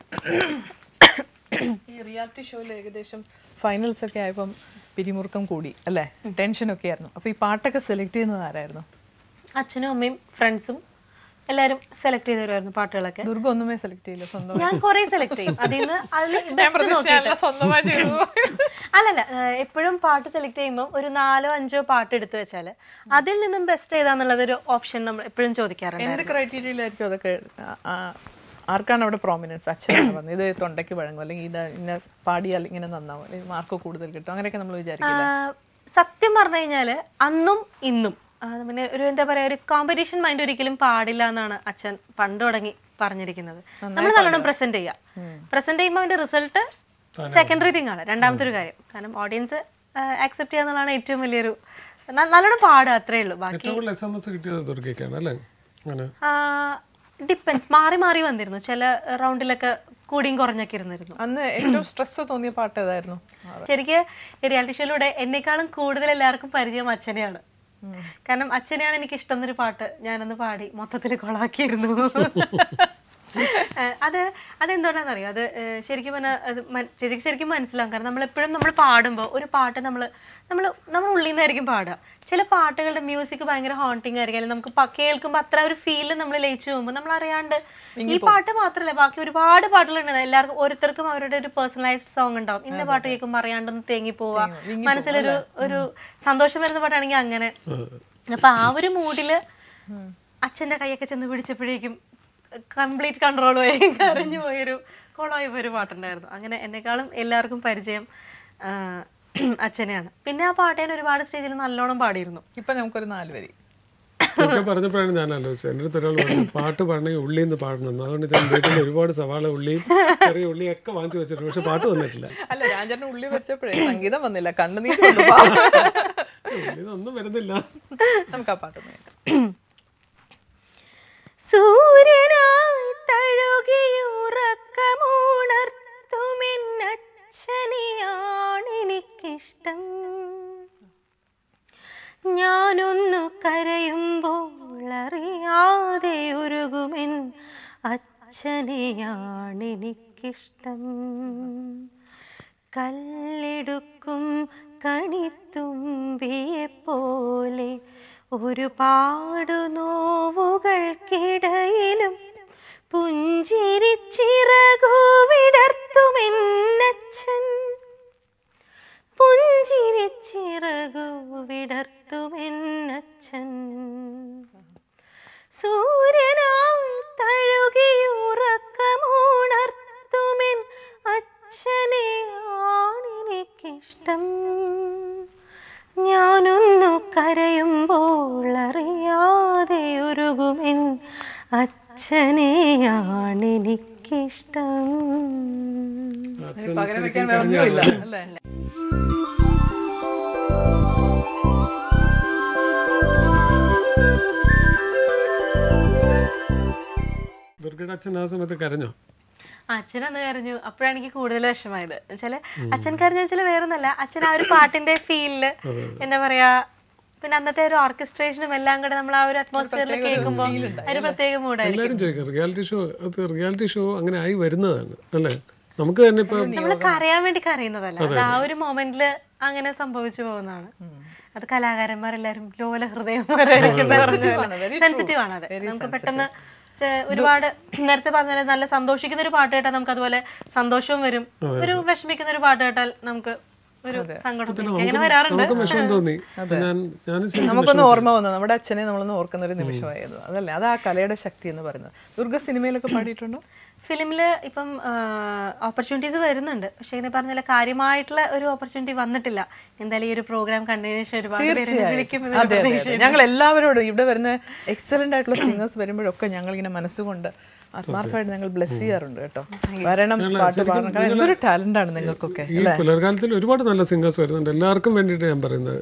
ഈ റിയാലിറ്റി ഷോയിൽ ഏകദേശം ഫൈനൽസ് ഒക്കെ ആയപ്പം പിരിമുറുക്കം കൂടി അല്ലേ, ടെൻഷനൊക്കെ ആയിരുന്നു. അപ്പോൾ ഈ പാട്ടൊക്കെ സെലക്ട് ചെയ്യുന്നത് ആരായിരുന്നു? അച്ഛനും അമ്മയും ഫ്രണ്ട്സും എല്ലാരും സെലക്ട് ചെയ്ത് തരുമായിരുന്നു പാട്ടുകളൊക്കെ. ദുർഗ ഒന്നുമേ സെലക്ട് ചെയ്യില്ല, സ്വന്തം. ഞാൻ കുറെ സെലക്ട് ചെയ്യും. അതിന്ന് അല്ലല്ല, എപ്പോഴും പാട്ട് സെലക്ട് ചെയ്യുമ്പോൾ ഒരു 4-5 പാട്ട് എടുത്തു വെച്ചാല് അതിൽ നിന്നും ബെസ്റ്റ് ഏതാന്നുള്ളത് ഒരു ഓപ്ഷൻ നമ്മൾ എപ്പോഴും ചോദിക്കാറുണ്ട്. എന്ത് ക്രൈറ്റീരിയയിലായിരിക്കും അതൊക്കെ? ആർക്കാണ് അവിടെ പ്രോമിനൻസ്? അച്ഛനാണ് പറഞ്ഞത് ഇത് തൊണ്ടയ്ക്ക് വഴങ്ങും, അല്ലെങ്കിൽ ഇത് ഇന്ന പാടിയാൽ ഇങ്ങനെ നന്നാവും, അല്ലെങ്കിൽ മാർക്ക് കൂടുതൽ കിട്ടും, അങ്ങനെയൊക്കെ നമ്മൾ വിചാരിക്കില്ല. സത്യം പറഞ്ഞു കഴിഞ്ഞാല് അന്നും ഇന്നും പിന്നെ ഒരു എന്താ പറയാ, ഒരു കോമ്പറ്റീഷൻ മൈൻഡ് ഒരിക്കലും പാടില്ല എന്നാണ് അച്ഛൻ പണ്ട് തുടങ്ങി പറഞ്ഞിരിക്കുന്നത്. നമ്മൾ നല്ലോണം പ്രസന്റ് ചെയ്യുക. പ്രസന്റ് ചെയ്യുമ്പോൾ അതിന്റെ റിസൾട്ട് സെക്കൻഡറി തിങ് ആണ്, രണ്ടാമത്തെ ഒരു കാര്യം. കാരണം ഓഡിയൻസ് ആക്സെപ്റ്റ് ചെയ്യാന്നുള്ളതാണ് ഏറ്റവും വലിയൊരു. നല്ലോണം പാടുക, അത്രേ ഉള്ളൂ. ബാക്കി ഡിപ്പെൻസ്, മാറി മാറി വന്നിരുന്നു. ചില റൗണ്ടിലൊക്കെ കൂടിയും കുറഞ്ഞൊക്കെ ഇരുന്നിരുന്നു. അന്ന് ഏറ്റവും സ്ട്രെസ് തോന്നിയ പാട്ട് ഏതായിരുന്നു? ശരിക്ക് റിയാലിറ്റി ഷോയിലൂടെ എന്നെക്കാളും കൂടുതൽ എല്ലാവർക്കും പരിചയം അച്ഛനെയാണ്. കാരണം അച്ഛനെയാണ് എനിക്ക് ഇഷ്ടം എന്നൊരു പാട്ട് ഞാനൊന്ന് പാടി മൊത്തത്തിൽ കൊളാക്കിയിരുന്നു. അതെന്തുകൊണ്ടാണെന്ന് അറിയാം, അത് ശരിക്കും പറഞ്ഞാൽ ശരിക്കും മനസ്സിലാവും. കാരണം നമ്മളെപ്പോഴും നമ്മൾ പാടുമ്പോൾ ഒരു പാട്ട് നമ്മൾ ഉള്ളിൽ നിന്നായിരിക്കും പാടുക. ചില പാട്ടുകളുടെ മ്യൂസിക് ഭയങ്കര ഹോണ്ടിങ് ആയിരിക്കും, അല്ലെങ്കിൽ നമുക്ക് കേൾക്കുമ്പോൾ അത്ര ഒരു ഫീല് നമ്മൾ ലയിച്ചു പോകുമ്പോൾ നമ്മൾ അറിയാണ്ട് ഈ പാട്ട് മാത്രമല്ല ബാക്കി ഒരുപാട് പാട്ടുകളുണ്ട്. എല്ലാവർക്കും ഓരോരുത്തർക്കും അവരുടെ ഒരു പേഴ്സണലൈസ്ഡ് സോങ് ഉണ്ടാവും. ഇന്ന പാട്ട് കേൾക്കുമ്പോൾ അറിയാണ്ടൊന്ന് തേങ്ങി പോവുക, മനസ്സിലൊരു സന്തോഷം വരുന്ന പാട്ടാണെങ്കിൽ അങ്ങനെ. അപ്പൊ ആ ഒരു മൂഡില് അച്ഛൻ്റെ കൈയൊക്കെ ചെന്ന് പിടിച്ചപ്പോഴേക്കും കംപ്ലീറ്റ് കൺട്രോൾ പോയി കരഞ്ഞു പോയൊരു കോളായി പോയൊരു പാട്ടുണ്ടായിരുന്നു. അങ്ങനെ എന്നെക്കാളും എല്ലാവർക്കും പരിചയം അച്ഛനെയാണ്. പിന്നെ ആ പാട്ടേനെ ഒരുപാട് സ്റ്റേജിൽ നല്ലോണം പാടിയിരുന്നു. ഇപ്പൊ നമുക്കൊരു 4 വരി പറഞ്ഞപ്പോഴാണ് ഞാൻ ആലോചിച്ചത്. എൻ്റെ അടുത്ത് ഒരാൾ പറഞ്ഞു പാട്ട് പാടണമെങ്കിൽ ഉള്ളിൽ നിന്ന് പാടണമെന്ന്. അതുകൊണ്ട് ഞാൻ വീട്ടിൽ ഒരുപാട് സവാള ഉള്ളിയും ചെറിയ ഉള്ളിയും ഒക്കെ വാങ്ങിച്ചു വെച്ചിട്ടുണ്ട്, പക്ഷെ പാട്ട് വന്നിട്ടില്ല. അല്ല, രാജന്റെ ഉള്ളി വെച്ചപ്പോഴേ സംഗീതം വന്നില്ല, കണ്ണുനീർ ഒന്നും വരുന്നില്ല. നമുക്ക് ആ പാട്ട് കേൾക്കാം. സൂര്യനായി തഴുകിയുറക്കമുണർത്തുമെന്നച്ഛനെയാണെനിക്കിഷ്ടം. ഞാനൊന്നു കരയുമ്പോൾ അറിയാതെ ഉരുകുമെൻ അച്ഛനെയാണെനിക്കിഷ്ടം. കല്ലെടുക്കും കണിത്തുമ്പിയെപ്പോലെ ഒരുപാടു നോവുകൾക്കിടയിലും പുഞ്ചിരിച്ചിറകു വിടർത്തുമെന്നച്ഛൻ, പുഞ്ചിരിച്ചിറകു വിടർത്തുമെന്നച്ഛൻ. സൂര്യനായി തഴുകിയുറക്കമുണർത്തുമെൻ അച്ഛനെയാണെനിക്കിഷ്ടം. ഞാനൊന്നു കരയുമ്പോൾ അറിയാതെ ഉരുകുമെൻ അച്ഛനെയാണെനിക്കിഷ്ടം. പകരം വെക്കാൻ വേറെ ഒന്നുമില്ല അല്ലേ? ദുർഗയുടെ അച്ഛൻ ആ സമയത്ത് കരഞ്ഞോ? അച്ഛനന്ന് കരഞ്ഞു. അപ്പോഴാണ് എനിക്ക് കൂടുതൽ വിഷമായത്. വെച്ചാല് അച്ഛൻ കരഞ്ഞു വെച്ചാൽ വേറെ ഒന്നല്ല, അച്ഛൻ ആ ഒരു പാട്ടിന്റെ ഫീലില് എന്താ പറയാ, പിന്നെ അന്നത്തെ ഒരു ഓർക്കസ്ട്രേഷനും എല്ലാം കൂടെ നമ്മൾ ആ ഒരു അറ്റ്മോസ്ഫിയറിൽ കേൾക്കുമ്പോൾ ഒരു പ്രത്യേക മൂഡായിരിക്കും. എല്ലാവരും ചോദിക്കാം റിയാലിറ്റി ഷോ അങ്ങനെ ആയി വരുന്നതാണ് അല്ലേ? നമുക്ക് തന്നെ ഇപ്പൊ നമ്മൾ കരയാൻ വേണ്ടി കരയുന്നതല്ല, അത് ആ ഒരു മൊമെന്റില് അങ്ങനെ സംഭവിച്ചു പോകുന്നതാണ്. അത് കലാകാരന്മാരെല്ലാരും ലോല ഹൃദയന്മാരായിരിക്കും, സെൻസിറ്റീവ് ആണ്. അതെ, നമുക്ക് പെട്ടെന്ന് ഒരുപാട് നേരത്തെ പറഞ്ഞാൽ നല്ല സന്തോഷിക്കുന്ന ഒരു പാട്ട് കേട്ടാൽ നമുക്ക് അതുപോലെ സന്തോഷവും വരും. ഒരു വിഷമിക്കുന്ന ഒരു പാട്ട് കേട്ടാൽ നമുക്ക് ഒരു സങ്കടം അങ്ങനെ വരാറുണ്ട്. നമുക്കൊന്ന് ഓർമ്മ വന്നു, നമ്മുടെ അച്ഛനെ നമ്മളൊന്ന് ഓർക്കുന്ന ഒരു നിമിഷമായിരുന്നു. അതല്ലേ, അത് ആ കലയുടെ ശക്തി എന്ന് പറയുന്നത്. ദുർഗ സിനിമയിലൊക്കെ പാടിയിട്ടുണ്ടോ? ഫിലിമില് ഇപ്പം ഓപ്പർച്യൂണിറ്റീസ് വരുന്നുണ്ട്, പക്ഷെ ഇങ്ങനെ പറഞ്ഞാൽ കാര്യമായിട്ടുള്ള ഒരു ഓപ്പർച്യൂണിറ്റി വന്നിട്ടില്ല. എന്തായാലും ഈ ഒരു പ്രോഗ്രാം കണ്ടതിന് ശേഷം ഒരുപാട് പേരെ വിളിക്കും. ഞങ്ങൾ എല്ലാവരോടും ഇവിടെ വരുന്ന എക്സലന്റ് ആയിട്ടുള്ള സിംഗേഴ്സ് വരുമ്പോഴൊക്കെ ഞങ്ങൾ ഇങ്ങനെ മനസ്സുകൊണ്ട് ആത്മാർത്ഥമായിട്ട് ഞങ്ങൾ ബ്ലെസ് ചെയ്യാറുണ്ട് കേട്ടോ. വരണം, പാട്ട് പാടണം, കാരണം എന്തൊരു ടാലന്റ് ആണ് നിങ്ങൾക്കൊക്കെ. ഈ പുലർകാലത്തിൽ ഒരുപാട് നല്ല സിംഗേഴ്സ് വരുന്നുണ്ട്. എല്ലാവർക്കും വേണ്ടിയിട്ട് ഞാൻ പറയുന്നത്,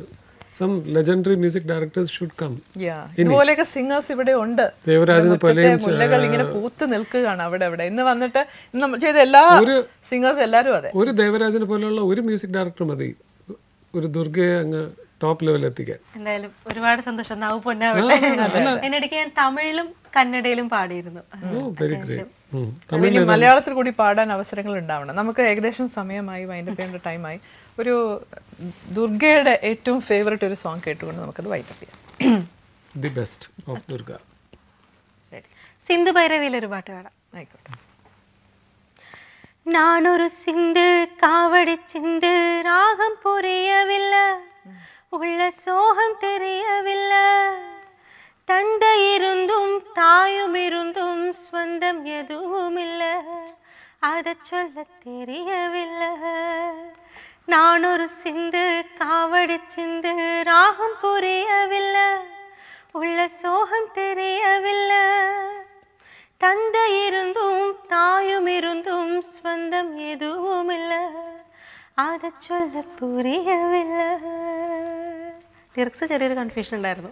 some legendary music directors should come. ഇതുപോലെയൊക്കെ സിംഗേഴ്സ് ഇവിടെ ഉണ്ട്. മുല്ലകൾ ഇങ്ങനെ പൂത്ത് നിൽക്കുകയാണ് അവിടെ അവിടെ. ഇന്ന് വന്നിട്ട് ചെയ്ത എല്ലാ സിംഗേഴ്സ് എല്ലാവരും അതെ. ഒരു ദേവരാജനെ പോലെയുള്ള ഒരു മ്യൂസിക് ഡയറക്ടർ മതി ഒരു ദുർഗയെ അങ്ങ് ടോപ്പ് ലെവലിൽ എത്തിക്കാൻ. എന്തായാലും ഒരുപാട് സന്തോഷം. നാവ് പൊന്നാവട്ടെ. എന്നിടയ്ക്ക് ഞാൻ തമിഴിലും കന്നഡയിലും പാടിയിരുന്നു. മലയാളത്തിൽ കൂടി പാടാൻ അവസരങ്ങൾ ഉണ്ടാവണം. നമുക്ക് ഏകദേശം സമയമായി, വൈൻഡപ്പ് ചെയ്യേണ്ട ടൈമായി. ഒരു ദുർഗയുടെ ഏറ്റവും ഫേവറേറ്റ് ഒരു സോങ് കേട്ടുകൊണ്ട് നമുക്കത് വൈൻഡപ്പ് ചെയ്യാം. The best of Durga. Sindhu ഭൈരവിയിലെ ഒരു പാട്ട് പാടാം. ആയിക്കോട്ടെ. நானொரு சிந்து காவடி சிந்து ராகம் புரியவில்லை, உள்ள சோகம் தெரியவில்லை, தந்தை இருந்தும் தாயும் இருந்தும் சொந்தம் எதுவும் இல்லை, அதை சொல்ல தெரியவில்லை. நானொரு சிந்து காவடி சிந்து ராகம் புரியவில்லை, உள்ள சோகம் தெரியவில்லை, தந்தை இருந்தும் தாயும் இருந்தும் സ്വന്തം എതുവുമില്ല, അത് ചൊല്ല പുരിയവില്ല. ലിറിക്സ് ചെറിയൊരു കൺഫ്യൂഷൻ ഉണ്ടായിരുന്നു.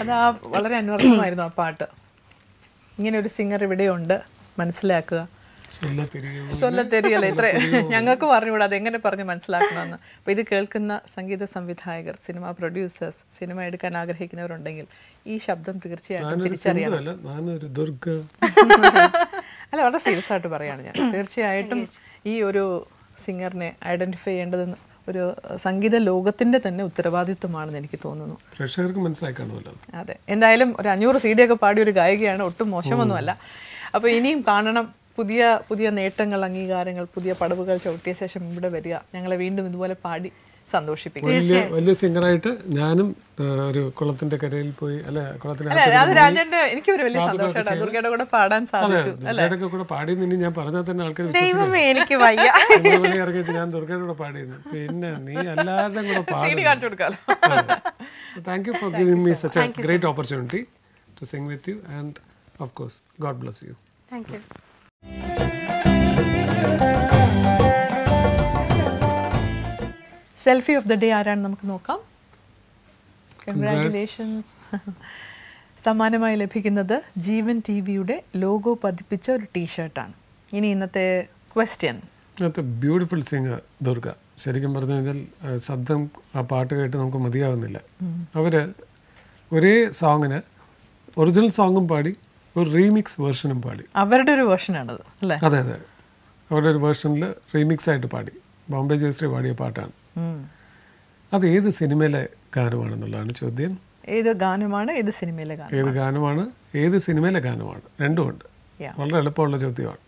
അത് വളരെ അന്വർത്ഥമായിരുന്നു ആ പാട്ട്. ഇങ്ങനെ ഒരു സിംഗർ ഇവിടെയുണ്ട്, മനസ്സിലാക്കുക. ചൊല്ലത്തെരിയല്ല ഇത്ര ഞങ്ങൾക്ക് പറഞ്ഞുകൂടാ അതെങ്ങനെ പറഞ്ഞ് മനസ്സിലാക്കണമെന്ന്. അപ്പോൾ ഇത് കേൾക്കുന്ന സംഗീത സംവിധായകർ, സിനിമ പ്രൊഡ്യൂസേഴ്സ്, സിനിമ എടുക്കാൻ ആഗ്രഹിക്കുന്നവരുണ്ടെങ്കിൽ ഈ ശബ്ദം തീർച്ചയായിട്ടും തിരിച്ചറിയണം. അല്ല, വളരെ സീരിയസ് ആയിട്ട് പറയാണ് ഞാൻ. തീർച്ചയായിട്ടും ഈ ഒരു സിംഗറിനെ ഐഡന്റിഫൈ ചെയ്യേണ്ടതെന്ന് ഒരു സംഗീത ലോകത്തിന്റെ തന്നെ ഉത്തരവാദിത്വമാണെന്ന് എനിക്ക് തോന്നുന്നു. പ്രേക്ഷകർക്ക് മനസ്സിലാക്കണമല്ലോ. അതെ, എന്തായാലും ഒരു 500 CD ഒക്കെ പാടിയ ഒരു ഗായികയാണ്, ഒട്ടും മോശമൊന്നുമല്ല. അപ്പോൾ ഇനിയും കാണണം പുതിയ പുതിയ നേട്ടങ്ങൾ, അംഗീകാരങ്ങൾ, പുതിയ പടവുകൾ ചവിട്ടിയ ശേഷം ഇവിടെ വരിക, ഞങ്ങളെ വീണ്ടും ഇതുപോലെ പാടി സന്തോഷിപ്പിക്കും. വലിയ സിംഗറായിട്ട് ഞാനും ഒരു കുളത്തിന്റെ കരയിൽ പോയി രാജന്റെ എനിക്കൊരു വലിയ സന്തോഷമാണ് ദുർഗയുടെ കൂടെ പാടാൻ സാധിച്ചു. കൂടെ പാടിയെന്ന് ഞാൻ പറഞ്ഞാൽ തന്നെ ആൾക്കാർ എനിക്ക് വയ്യ ഇറങ്ങിയിട്ട് ഞാൻ ദുർഗയുടെ കൂടെ പാടിയിരുന്നു. പിന്നെ നീ എല്ലാവരുടെയും കൂടെ പാടി കാണിച്ചു കൊടുക്കാലോ. So thank you for giving me such a great opportunity to sing with you, and of course God bless you. Thank you. Selfie of the day ആരാണ് നമുക്ക് നോക്കാം. കൺഗ്രാറ്റുലേഷൻസ്. സമ്മാനമായി ലഭിക്കുന്നത് ജീവൻ TV-യുടെ ലോഗോ പതിപ്പിച്ച ഒരു ടീഷർട്ടാണ്. ഇനി ഇന്നത്തെ ക്വസ്റ്റ്യൻ. ഇന്നത്തെ ബ്യൂട്ടിഫുൾ സിംഗർ ദുർഗ. ശരിക്കും പറഞ്ഞു കഴിഞ്ഞാൽ ശബ്ദം ആ പാട്ട് കേട്ട് നമുക്ക് മതിയാവുന്നില്ല. അവർ ഒരേ സോങ്ങിന് ഒറിജിനൽ സോങ്ങും പാടി ഒരു റീമിക്സ് വേർഷനും പാടി. അവരുടെ ഒരു വേർഷനാണത് അല്ലേ? അതെ അതെ, അവരുടെ ഒരു വേർഷനിൽ റീമിക്സ് ആയിട്ട് പാടി. ബോംബെ ജയശ്രീ പാടിയ പാട്ടാണ്. അത് ഏത് സിനിമയിലെ ഗാനമാണെന്നുള്ളതാണ് ചോദ്യം. ഏത് ഗാനമാണ്, ഏത് സിനിമയിലെ ഗാനം? ഏത് ഗാനമാണ്, ഏത് സിനിമയിലെ ഗാനമാണ്, രണ്ടുമുണ്ട്. വളരെ എളുപ്പമുള്ള ചോദ്യമാണ്.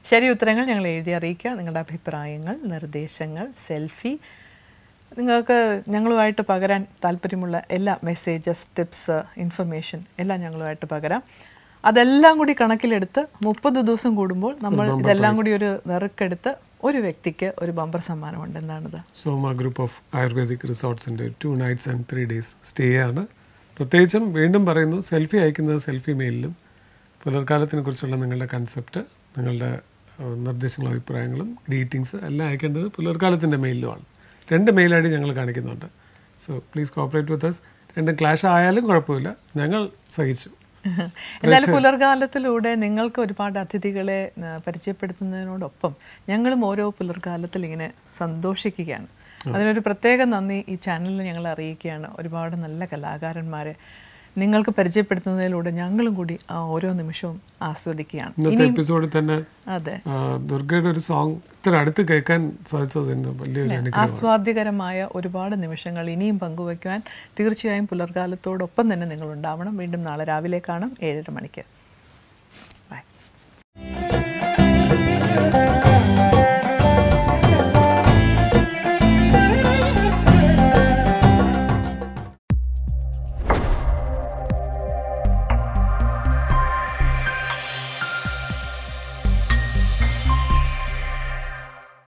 ശരി ഉത്തരങ്ങൾ ഞങ്ങൾ എഴുതി അറിയിക്കുക. നിങ്ങളുടെ അഭിപ്രായങ്ങൾ, നിർദ്ദേശങ്ങൾ, സെൽഫി, നിങ്ങൾക്ക് ഞങ്ങളുമായിട്ട് പകരാൻ താല്പര്യമുള്ള എല്ലാ മെസ്സേജസ്, ടിപ്സ്, ഇൻഫർമേഷൻ എല്ലാം ഞങ്ങളുമായിട്ട് പകരാം. അതെല്ലാം കൂടി കണക്കിലെടുത്ത് 30 ദിവസം കൂടുമ്പോൾ നമ്മൾ ഇതെല്ലാം കൂടി ഒരു നെറുക്കെടുത്ത് ഒരു വ്യക്തിക്ക് ഒരു ബമ്പർ സമ്മാനമുണ്ട്. എന്താണിത്? സോമ ഗ്രൂപ്പ് ഓഫ് ആയുർവേദിക് റിസോർട്ട്സിൻ്റെ 2 nights and 3 days സ്റ്റേ ആണ്. പ്രത്യേകിച്ചും വീണ്ടും പറയുന്നു, സെൽഫി അയക്കുന്നത് സെൽഫി മെയിലിലും പുലർക്കാലത്തിനെ കുറിച്ചുള്ള നിങ്ങളുടെ കൺസെപ്റ്റ്, നിങ്ങളുടെ നിർദ്ദേശങ്ങളും അഭിപ്രായങ്ങളും ഗ്രീറ്റിങ്സ് എല്ലാം അയക്കേണ്ടത് പുലർക്കാലത്തിൻ്റെ മെയിലുമാണ്. 2 മെയിൽ ഐ ഡി ഞങ്ങൾ കാണിക്കുന്നുണ്ട്. So please cooperate with us. 2 clash ആയാലും കുഴപ്പമില്ല, ഞങ്ങൾ സഹിച്ചു. എന്തായാലും പുലർകാലത്തിലൂടെ നിങ്ങൾക്ക് ഒരുപാട് അതിഥികളെ പരിചയപ്പെടുത്തുന്നതിനോടൊപ്പം ഞങ്ങളും ഓരോ പുലർകാലത്തിൽ ഇങ്ങനെ സന്തോഷിക്കുകയാണ്. അതിനൊരു പ്രത്യേക നന്ദി ഈ ചാനലിൽ ഞങ്ങൾ അറിയിക്കുകയാണ്. ഒരുപാട് നല്ല കലാകാരന്മാരെ നിങ്ങൾക്ക് പരിചയപ്പെടുത്തുന്നതിലൂടെ ഞങ്ങളും കൂടി ആ ഓരോ നിമിഷവും ആസ്വദിക്കുകയാണ്. ഇന്നത്തെ എപ്പിസോഡിൽ തന്നെ അതെ, ദുർഗയുടെ ഒരു സോങ് ഇത്ര അടുത്ത് കേൾക്കാൻ സാധിച്ചത് വലിയൊരു അനുഗ്രഹമാണ്. ആസ്വാദ്യകരമായ ഒരുപാട് നിമിഷങ്ങൾ ഇനിയും പങ്കുവയ്ക്കുവാൻ തീർച്ചയായും പുലർകാലത്തോടൊപ്പം തന്നെ നിങ്ങൾ ഉണ്ടാവണം. വീണ്ടും നാളെ രാവിലെ കാണാം 7:30 മണിക്ക്. ബൈ.